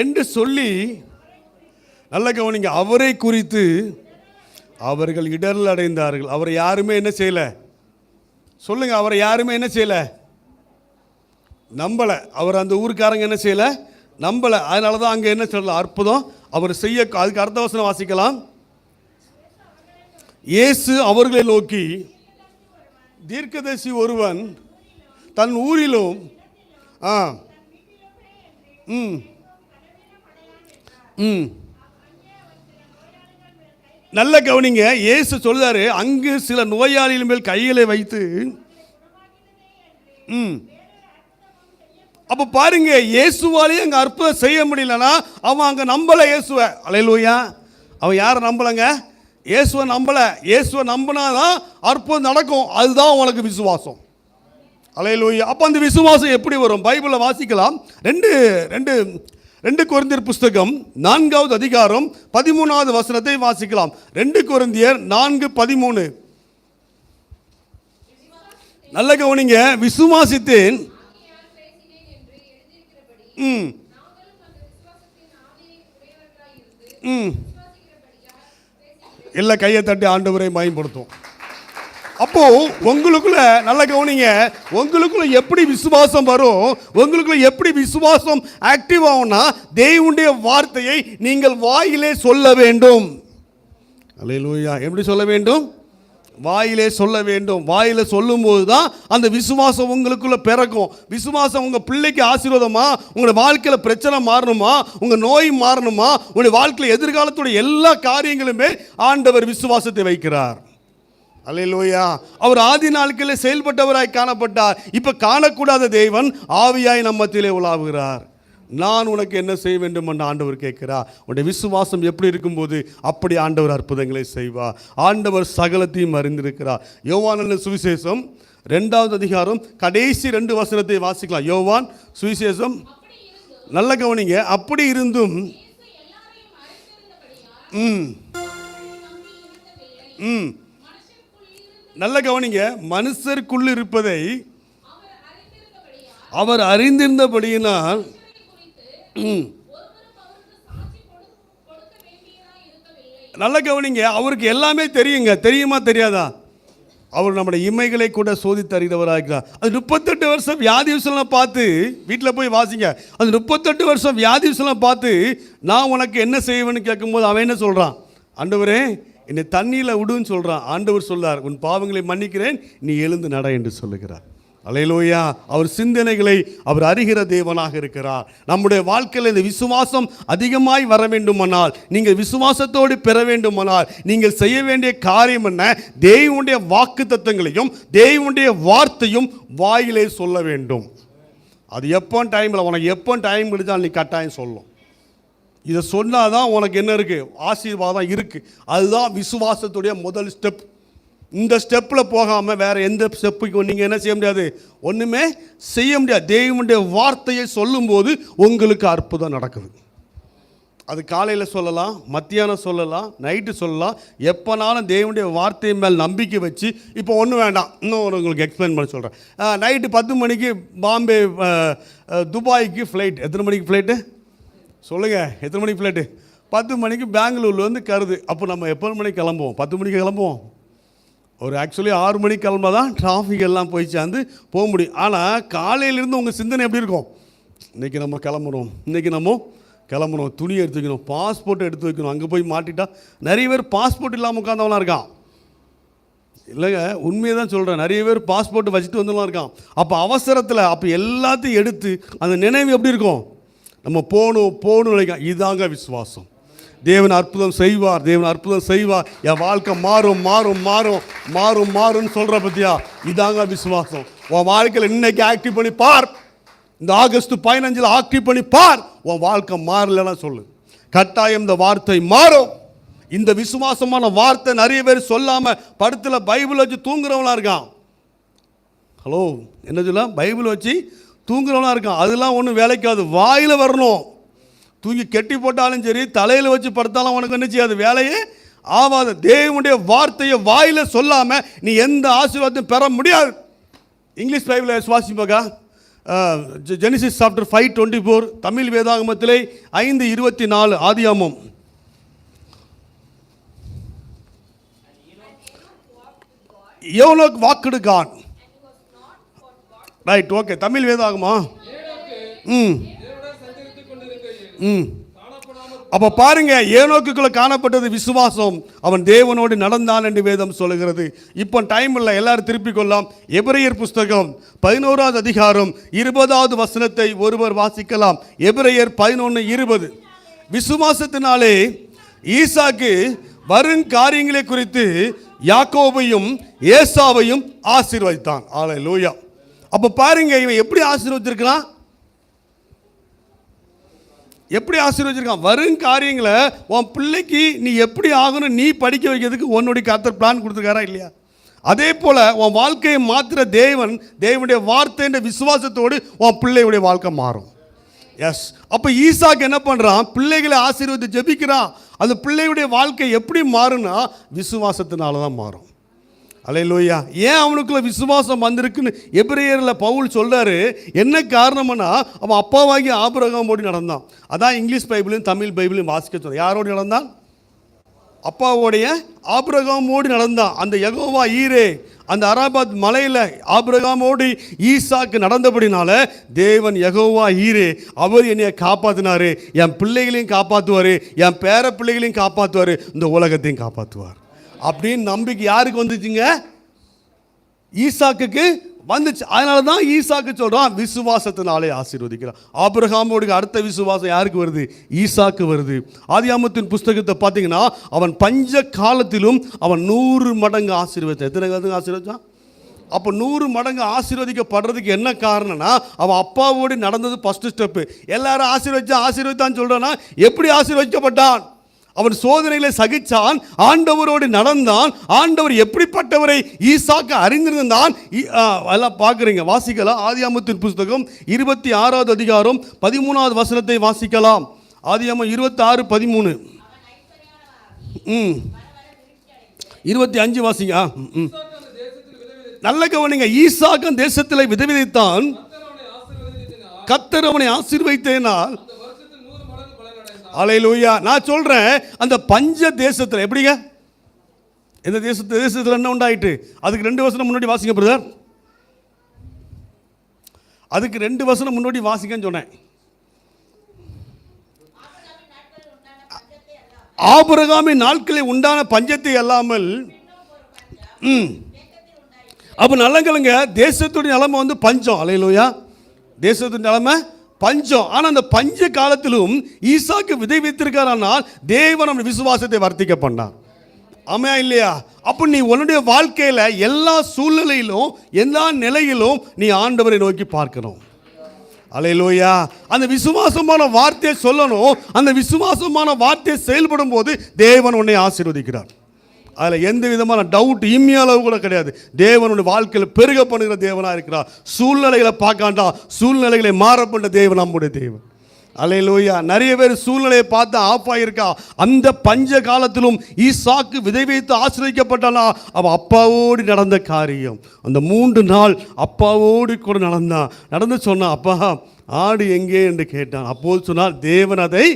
என்று சொல்லி நல்ல கவனிங்க. அவரை குறித்து அவர்கள் இடரல் அடைந்தார்கள். அவரை யாருமே என்ன செய்யல சொல்லுங்க. அவரை யாருமே என்ன செய்யல நம்பல. அவர் அந்த ஊருக்காரங்க என்ன செய்யல நம்பல. அதனால தான் அங்கே என்ன சொல்லல அற்புதம் அவர் செய்ய. அதுக்கு அடுத்த வசனம் வாசிக்கலாம். இயேசு அவர்களை நோக்கி, தீர்க்கதரிசி ஒருவன் தன் ஊரிலும் நல்ல கவனிங்க. இயேசு சொல்றாரு, அங்கு சில நோயாளிகள் மேல் கைகளை வைத்து அப்ப பாருங்க, இயேசுவாலே அங்க அற்புதம் செய்ய முடியலன்னா அவன் அங்க நம்பல இயேசுவை. அல்லேலூயா. அவன் யாரை நம்பலங்க? இயேசுவை நம்பல. இயேசுவை நம்பினாதான் அற்புதம் நடக்கும். அதுதான் உனக்கு விசுவாசம். அல்லேலூயா. அப்ப அந்த விசுவாசம் எப்படி வரும்? பைபிளை வாசிக்கலாம். 2 கொரிந்தியர் புஸ்தகம் 4வது அதிகாரம் 13வது வசனத்தை வாசிக்கலாம். 2 கொரிந்தியர் 4:13. நல்ல கவனிங்க. விசுவாசித்தேன். எல்லா கையை தட்டி ஆண்டவரை மகிமைப்படுத்தும். அப்போ உங்களுக்குள்ள நல்ல கவனிங்க, உங்களுக்குள்ள எப்படி விசுவாசம் வரும்? உங்களுக்குள்ள எப்படி விசுவாசம் ஆக்டிவ் ஆகும்னா, தேவனுடைய வார்த்தையை நீங்கள் வாயிலே சொல்ல வேண்டும். அல்லேலூயா. எப்படி சொல்ல வேண்டும்? வாயிலே சொல்ல வேண்டும். வாயில சொல்லும்போது தான் அந்த விசுவாசம் உங்களுக்குள்ள பிறக்கும். விசுவாசம் உங்க பிள்ளைக்கு ஆசீர்வாதமா, உங்களோட வாழ்க்கையில பிரச்சனை மாறணுமா, உங்க நோய் மாறணுமா, உங்களுடைய வாழ்க்கையில எதிர்காலத்துடைய எல்லா காரியங்களுமே ஆண்டவர் விசுவாசத்தை வைக்கிறார். அல்லேலூயா. அவர் ஆதி நாட்களில் செயல்பட்டவராய் காணப்பட்டார். இப்ப காணக்கூடாத தேவன் ஆவியாய் நம்மத்திலே உலாவுகிறார். நான் உனக்கு என்ன செய்ய வேண்டும் என்று ஆண்டவர் கேட்கிறார். உன்னுடைய விசுவாசம் எப்படி இருக்கும்போது அப்படி ஆண்டவர் அற்புதங்களை செய்வார். ஆண்டவர் சகலத்தையும் அறிந்திருக்கிறார். யோவான் சுவிசேஷம் 2வது அதிகாரம் கடைசி 2 வசனத்தை வாசிக்கலாம். யோவான் சுவிசேஷம் நல்ல கவனிங்க. அப்படி இருந்தும் நல்ல கவனிங்க. மனுஷருக்குள் இருப்பதை அவர் அறிந்திருந்தபடியினால் நல்ல கவனிங்க. அவருக்கு எல்லாமே தெரியுங்க. தெரியுமா தெரியாதா? அவர் நம்முடைய இமைகளை கூட சோதித்து அறிந்தவராகிறார். அது 38 வருஷம் வியாதி விஷயம் பார்த்து வீட்டில் போய் வாசிங்க. அது 38 வருஷம் வியாதி விஷயம் பார்த்து நான் உனக்கு என்ன செய்வேன்னு கேட்கும்போது அவன் என்ன சொல்கிறான்? ஆண்டவரே என்னை தண்ணியில் விடுன்னு சொல்கிறான். ஆண்டவர் சொல்றார், உன் பாவங்களை மன்னிக்கிறேன், நீ எழுந்து நட என்று சொல்லுகிறார். அல்லேலூயா. அவர் சிந்தனைகளை அவர் அறிகிற தேவனாக இருக்கிறார். நம்முடைய வாழ்க்கையில் இந்த விசுவாசம் அதிகமாய் வர வேண்டுமானால், நீங்கள் விசுவாசத்தோடு பெற வேண்டுமானால், நீங்கள் செய்ய வேண்டிய காரியம் என்ன? தேவனுடைய வாக்கு தத்தங்களையும் தேவனுடைய வார்த்தையும் வாயிலே சொல்ல வேண்டும். அது எப்போ டைமில் உனக்கு எப்போ டைம் கிடைச்சாலும் நீ கட்டாயம் சொல்லும். இதை சொன்னாதான் உனக்கு என்ன இருக்குது? ஆசீர்வாதம் இருக்குது. அதுதான் விசுவாசத்துடைய முதல் ஸ்டெப். இந்த ஸ்டெப்பில் போகாமல் வேறு எந்த ஸ்டெப்புக்கு நீங்கள் என்ன செய்ய முடியாது? ஒன்றுமே செய்ய முடியாது. தேவனுடைய வார்த்தையை சொல்லும்போது உங்களுக்கு அற்புதம் நடக்குது. அது காலையில் சொல்லலாம், மத்தியானம் சொல்லலாம், நைட்டு சொல்லலாம். எப்போனாலும் தேவனுடைய வார்த்தை மேல் நம்பிக்கை வச்சு, இப்போ ஒன்றும் வேண்டாம், இன்னும் உங்களுக்கு எக்ஸ்பிளைன் பண்ண சொல்கிறேன். நைட்டு 10 மணிக்கு பாம்பே துபாய்க்கு ஃப்ளைட். எத்தனை மணிக்கு ஃப்ளைட்டு சொல்லுங்கள்? எத்தனை மணிக்கு ஃப்ளைட்டு? 10 மணிக்கு பெங்களூர்லேருந்து கருது. அப்போ நம்ம எப்போ மணிக்கு கிளம்புவோம்? 10 மணிக்கு கிளம்புவோம். ஒரு ஆக்சுவலி 6 மணிக்கு கிளம்பா தான் டிராஃபிக் எல்லாம் போய் சேர்ந்து போக முடியும். ஆனால் காலையிலேருந்து உங்கள் சிந்தனை எப்படி இருக்கும்? இன்றைக்கி நம்ம கிளம்புறோம், துணி எடுத்து வைக்கணும், பாஸ்போர்ட் எடுத்து வைக்கணும். அங்கே போய் மாட்டிட்டா நிறைய பேர் பாஸ்போர்ட் இல்லாமல் உட்காந்தவனா இருக்கான். இல்லைங்க, உண்மையை தான் சொல்கிறேன். நிறைய பேர் பாஸ்போர்ட் வச்சுட்டு வந்துலாம் இருக்கான். அப்போ அவசரத்தில் அப்போ எல்லாத்தையும் எடுத்து அந்த நினைவு எப்படி இருக்கும்? நம்ம போகணும் நினைக்க. இதாங்க விசுவாசம். தேவன் அற்புதம் செய்வார், தேவன் அற்புதம் செய்வார், என் வாழ்க்கை மாறும் மாறும் மாறும் மாறும் மாறும்னு சொல்கிற பற்றியா, இதாங்க விசுவாசம். உன் வாழ்க்கையில் இன்னைக்கு ஆக்டிவ் பண்ணி பார். இந்த ஆகஸ்ட் 15 ஆக்டிவ் பண்ணி பார். உன் வாழ்க்கை மாறலன்னா சொல்லு, கட்டாயம் இந்த வார்த்தை மாறும். இந்த விசுவாசமான வார்த்தை நிறைய பேர் சொல்லாமல் படத்தில் பைபிள் வச்சு தூங்குறவங்களா இருக்கான். ஹலோ, என்ன சொல்ல, பைபிள் வச்சு தூங்குறவங்களா இருக்கான். அதெல்லாம் ஒன்றும் வேலைக்காது. வாயில் வரணும். தூங்கி கெட்டி போட்டாலும் சரி, தலையில் வச்சு படுத்தாலும் உனக்கு என்ன செய்யாது, வேலையே ஆகாது. தேவனுடைய வார்த்தையை வாயில் சொல்லாமல் நீ எந்த ஆசீர்வாதத்தையும் பெற முடியாது. இங்கிலீஷ் பைபிள் சுவாசிப்பாக்கா, ஜெனிசிஸ் சாப்டர் 5:24, தமிழ் வேதாகமத்திலே 5:24, ஆதியாமம். Enoch walked God. Right, okay. Tamil வேதாகமா? அப்ப பாருங்க, ஏனோக்குள்ள காணப்பட்டது விசுவாசம். அவன் தேவனோடு நடந்தான் என்று வேதம் சொல்லுகிறது. இப்போ டைம் இல்லை, எல்லாரும் திருப்பிக் கொள்ளலாம். எபிரேயர் புஸ்தகம் 11வது அதிகாரம் 20வது வசனத்தை ஒருவர் வாசிக்கலாம். எபிரேயர் 11:20. விசுவாசத்தினாலே ஈசாக்கு வரும் காரியங்களை குறித்து யாக்கோபையும் ஏசாவையும் ஆசீர்வதித்தான். அல்லேலூயா. அப்ப பாருங்க, இவன் எப்படி ஆசீர்வதிச்சிருக்கான், எப்படி ஆசீர்வதிச்சிருக்கான். வரும் காரியங்களை உன் பிள்ளைக்கு நீ எப்படி ஆகணும், நீ படிக்க வைக்கிறதுக்கு உன்னுடைய கர்த்தர் பிளான் கொடுத்துருக்காரா இல்லையா? அதே போல் உன் வாழ்க்கையை மாத்திர தேவனுடைய வார்த்தைன்ற விசுவாசத்தோடு உன் பிள்ளையுடைய வாழ்க்கை மாறும். எஸ். அப்போ ஈசாக்கு என்ன பண்ணுறான், பிள்ளைகளை ஆசீர்வதித்து ஜெபிக்கிறான். அந்த பிள்ளையுடைய வாழ்க்கை எப்படி மாறும்னா விசுவாசத்தினால தான் மாறும். அல்லேலூயா. ஏன் அவனுக்குள்ள விசுவாசம் வந்திருக்குன்னு எபிரேயரில் பவுல் சொல்றாரு. என்ன காரணம்னா, அவன் அப்பாவாகி ஆபிரகாமோடு நடந்தான். அதான் இங்கிலீஷ் பைபிளையும் தமிழ் பைபிளையும் வாசிக்க சொல்ல. யாரோடு நடந்தான்? அப்பாவோடைய ஆபிரகாமோடு நடந்தான். அந்த யெகோவா ஈரே, அந்த அரபாத் மலையில் ஆபிரகாமோடு ஈசாக்கு நடந்தபடினால தேவன் யெகோவா ஈரே, அவர் என்னைய காப்பாற்றினாரு, என் பிள்ளைகளையும் காப்பாற்றுவார், என் பேர பிள்ளைகளையும் காப்பாற்றுவார், இந்த உலகத்தையும் காப்பாற்றுவார் அப்படின்னு நம்பிக்கை யாருக்கு வந்துச்சுங்க? ஈசாக்குக்கு வந்துச்சு. அதனால தான் ஈசாக்கு சொல்கிறான் விசுவாசத்தினாலே ஆசீர்வதிக்கிறான். ஆபிரகாமோடு அடுத்த விசுவாசம் யாருக்கு வருது? ஈசாக்கு வருது. ஆதியாமத்தின் புஸ்தகத்தை பார்த்தீங்கன்னா, அவன் பஞ்ச காலத்திலும் அவன் 100 மடங்கு ஆசீர்வதித்தான். எத்தனை காலத்துக்கு ஆசீர்வதிச்சான்? அப்போ 100 மடங்கு ஆசீர்வதிக்கப்படுறதுக்கு என்ன காரணம்னா, அவன் அப்பாவோடு நடந்தது ஃபஸ்ட்டு ஸ்டெப்பு. எல்லாரும் ஆசீர்வதித்தான்னு சொல்கிறான்னா, எப்படி ஆசீர்வதிக்கப்பட்டான்? அவன் சோதனைகளை சகிச்சான், ஆண்டவரோடு நடந்தான். ஆண்டவர் எப்படிப்பட்டவரை ஈசாக்கு அறிந்திருந்தான். எல்லாம் பார்க்குறீங்க, வாசிக்கலாம். ஆதியாமத்தின் புஸ்தகம் 26வது அதிகாரம் 13வது வசனத்தை வாசிக்கலாம். ஆதியாமம் 26:13. 25 வாசிங்க. நல்ல கவனிங்க. ஈசாக்கு தேசத்தில் விதைத்தான், கர்த்தர் அவனை ஆசீர்வதித்தேனால். அல்லேலூயா. நான் சொல்றேன், அந்த பஞ்ச தேசத்தில் எப்படிங்க, இந்த தேசத்தில் என்ன உண்டாயிட்டு? அதுக்கு 2 வசனம் முன்னாடி வாசிங்க பிரதர். அதுக்கு 2 வசனம் முன்னாடி வாசிங்கன்னு சொன்னேன். ஆபிரகாமின் நாட்களில் உண்டான பஞ்சத்தை அல்லாமல். அப்போ நல்லங்களுங்க, தேசத்துடைய நிலைமை வந்து பஞ்சம். அல்லேலூயா. தேசத்துடைய நிலைமை பஞ்சம். ஆனால் அந்த பஞ்ச காலத்திலும் ஈசாக்கு விதை வைத்திருக்காரானால் தேவன் நம்ம விசுவாசத்தை வர்த்திக்க பண்ணார். ஆமையா இல்லையா? அப்போ நீ உன்னுடைய வாழ்க்கையில் எல்லா சூழ்நிலையிலும் எல்லா நிலையிலும் நீ ஆண்டவரை நோக்கி பார்க்கணும். அல்லேலூயா. அந்த விசுவாசமான வார்த்தையை சொல்லணும். அந்த விசுவாசமான வார்த்தையை செயல்படும் போது தேவன் உன்னை ஆசீர்வதிக்கிறார். அதில் எந்த விதமான டவுட் இம்மியளவு கூட கிடையாது. தேவனுடைய வாழ்க்கையில் பெருக பண்ணுகிற தேவனாக இருக்கிறார். சூழ்நிலைகளை பார்க்காண்டா, சூழ்நிலைகளை மாற பண்ண தேவன் நம்முடைய தேவன். அல்லேலூயா. நிறைய பேர் சூழ்நிலையை பார்த்து ஆஃப் ஆகியிருக்கா. அந்த பஞ்ச காலத்திலும் ஈசாக்கு விதை வைத்து ஆசிரியக்கப்பட்டானா, அவன் அப்பாவோடு நடந்த காரியம். அந்த 3 நாள் அப்பாவோடு கூட நடந்து சொன்னான். அப்பா, ஆடு எங்கே என்று கேட்டான். அப்போது சொன்னால் தேவன் அதை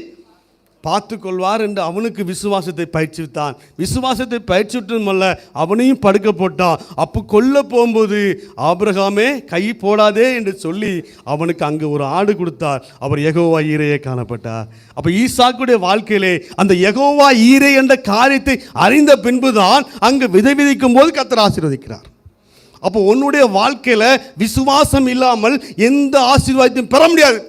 பார்த்து கொள்வார் என்று அவனுக்கு விசுவாசத்தை பயிற்சித்தான். விசுவாசத்தை பயிற்சிட்டதுமல்ல, அவனையும் படுக்க போட்டான். அப்போ கொல்ல போகும்போது ஆபிரகாமே கை போடாதே என்று சொல்லி அவனுக்கு அங்கே ஒரு ஆடு கொடுத்தார். அவர் யெகோவா ஈரேயே காணப்பட்டார். அப்போ ஈசாக்குடைய வாழ்க்கையிலே அந்த யெகோவா ஈரே என்ற காரியத்தை அறிந்த பின்புதான் அங்கு விதை விதைக்கும் போது கர்த்தர் ஆசீர்வதிக்கிறார். அப்போ உன்னுடைய வாழ்க்கையில் விசுவாசம் இல்லாமல் எந்த ஆசீர்வாதத்தையும் பெற முடியாது.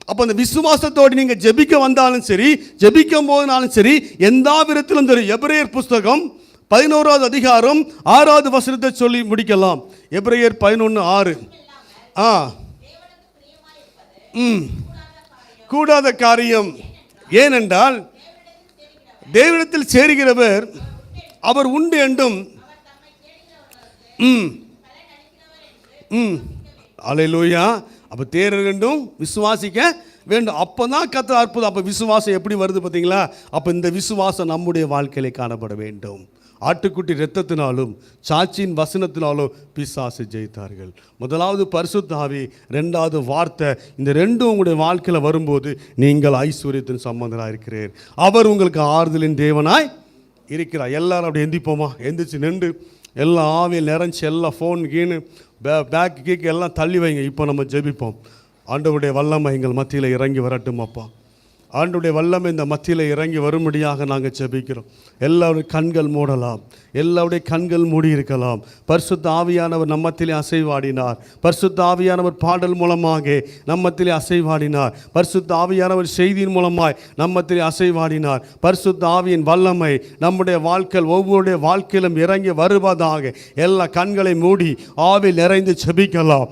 அப்போ அந்த விசுவாசத்தோடு நீங்கள் ஜெபிக்க வந்தாலும் சரி, ஜெபிக்கும் போதுனாலும் சரி, எந்த விதத்திலும் சரி. எபிரேயர் புஸ்தகம் 11வது அதிகாரம் 6வது வசனத்தை சொல்லி முடிக்கலாம். எபிரேயர் 11:6. கூடாத காரியம். ஏனென்றால் தேவனிடத்தில் சேருகிறவர் அவர் உண்டு என்றும். அல்லேலூயா. அப்போ தேர வேண்டும், விசுவாசிக்க வேண்டும். அப்போ தான் கர்த்தர் அற்புதம். அப்போ விசுவாசம் எப்படி வருது பார்த்தீங்களா? அப்போ இந்த விசுவாசம் நம்முடைய வாழ்க்கையிலே காணப்பட வேண்டும். ஆட்டுக்குட்டி இரத்தத்தினாலும் சாட்சியின் வசனத்தினாலும் பிசாசு ஜெயித்தார்கள். முதலாவது பரிசுத்த ஆவி, ரெண்டாவது வார்த்தை. இந்த ரெண்டும் உங்களுடைய வாழ்க்கையில் வரும்போது நீங்கள் ஐஸ்வர்யத்தின் சம்பந்தனாக இருக்கிறீர். அவர் உங்களுக்கு ஆறுதலின் தேவனாய் இருக்கிறார். எல்லாரும் அப்படி எந்திப்போமா? எந்திரிச்சு நின்று எல்லாம் ஆவியில் நிறைஞ்சி எல்லாம் ஃபோன் கீனு பேக் கீக்கு எல்லாம் தள்ளி வைங்க. இப்போ நம்ம ஜெபிப்போம். ஆண்டவருடைய வல்லமை எங்கள் மத்தியில் இறங்கி வரட்டும் அப்பா. ஆண்டவருடைய வல்லமை இந்த மத்தியில் இறங்கி வரும்படியாக நாங்கள் ஜெபிக்கிறோம். எல்லாருடைய கண்கள் மூடலாம், எல்லாருடைய கண்கள் மூடி இருக்கலாம். பரிசுத்த ஆவியானவர் நம்மத்திலே அசைவாடினார். பரிசுத்த ஆவியானவர் பாடல் மூலமாக நம்மத்திலே அசைவாடினார். பரிசுத்த ஆவியானவர் செய்தியின் மூலமாய் நம்மத்திலே அசைவாடினார். பரிசுத்த ஆவியின் வல்லமை நம்முடைய ஒவ்வொருடைய வாழ்க்கையிலும் இறங்கி வருவதாக. எல்லா கண்களை மூடி ஆவில் நிறைந்து ஜெபிக்கலாம்.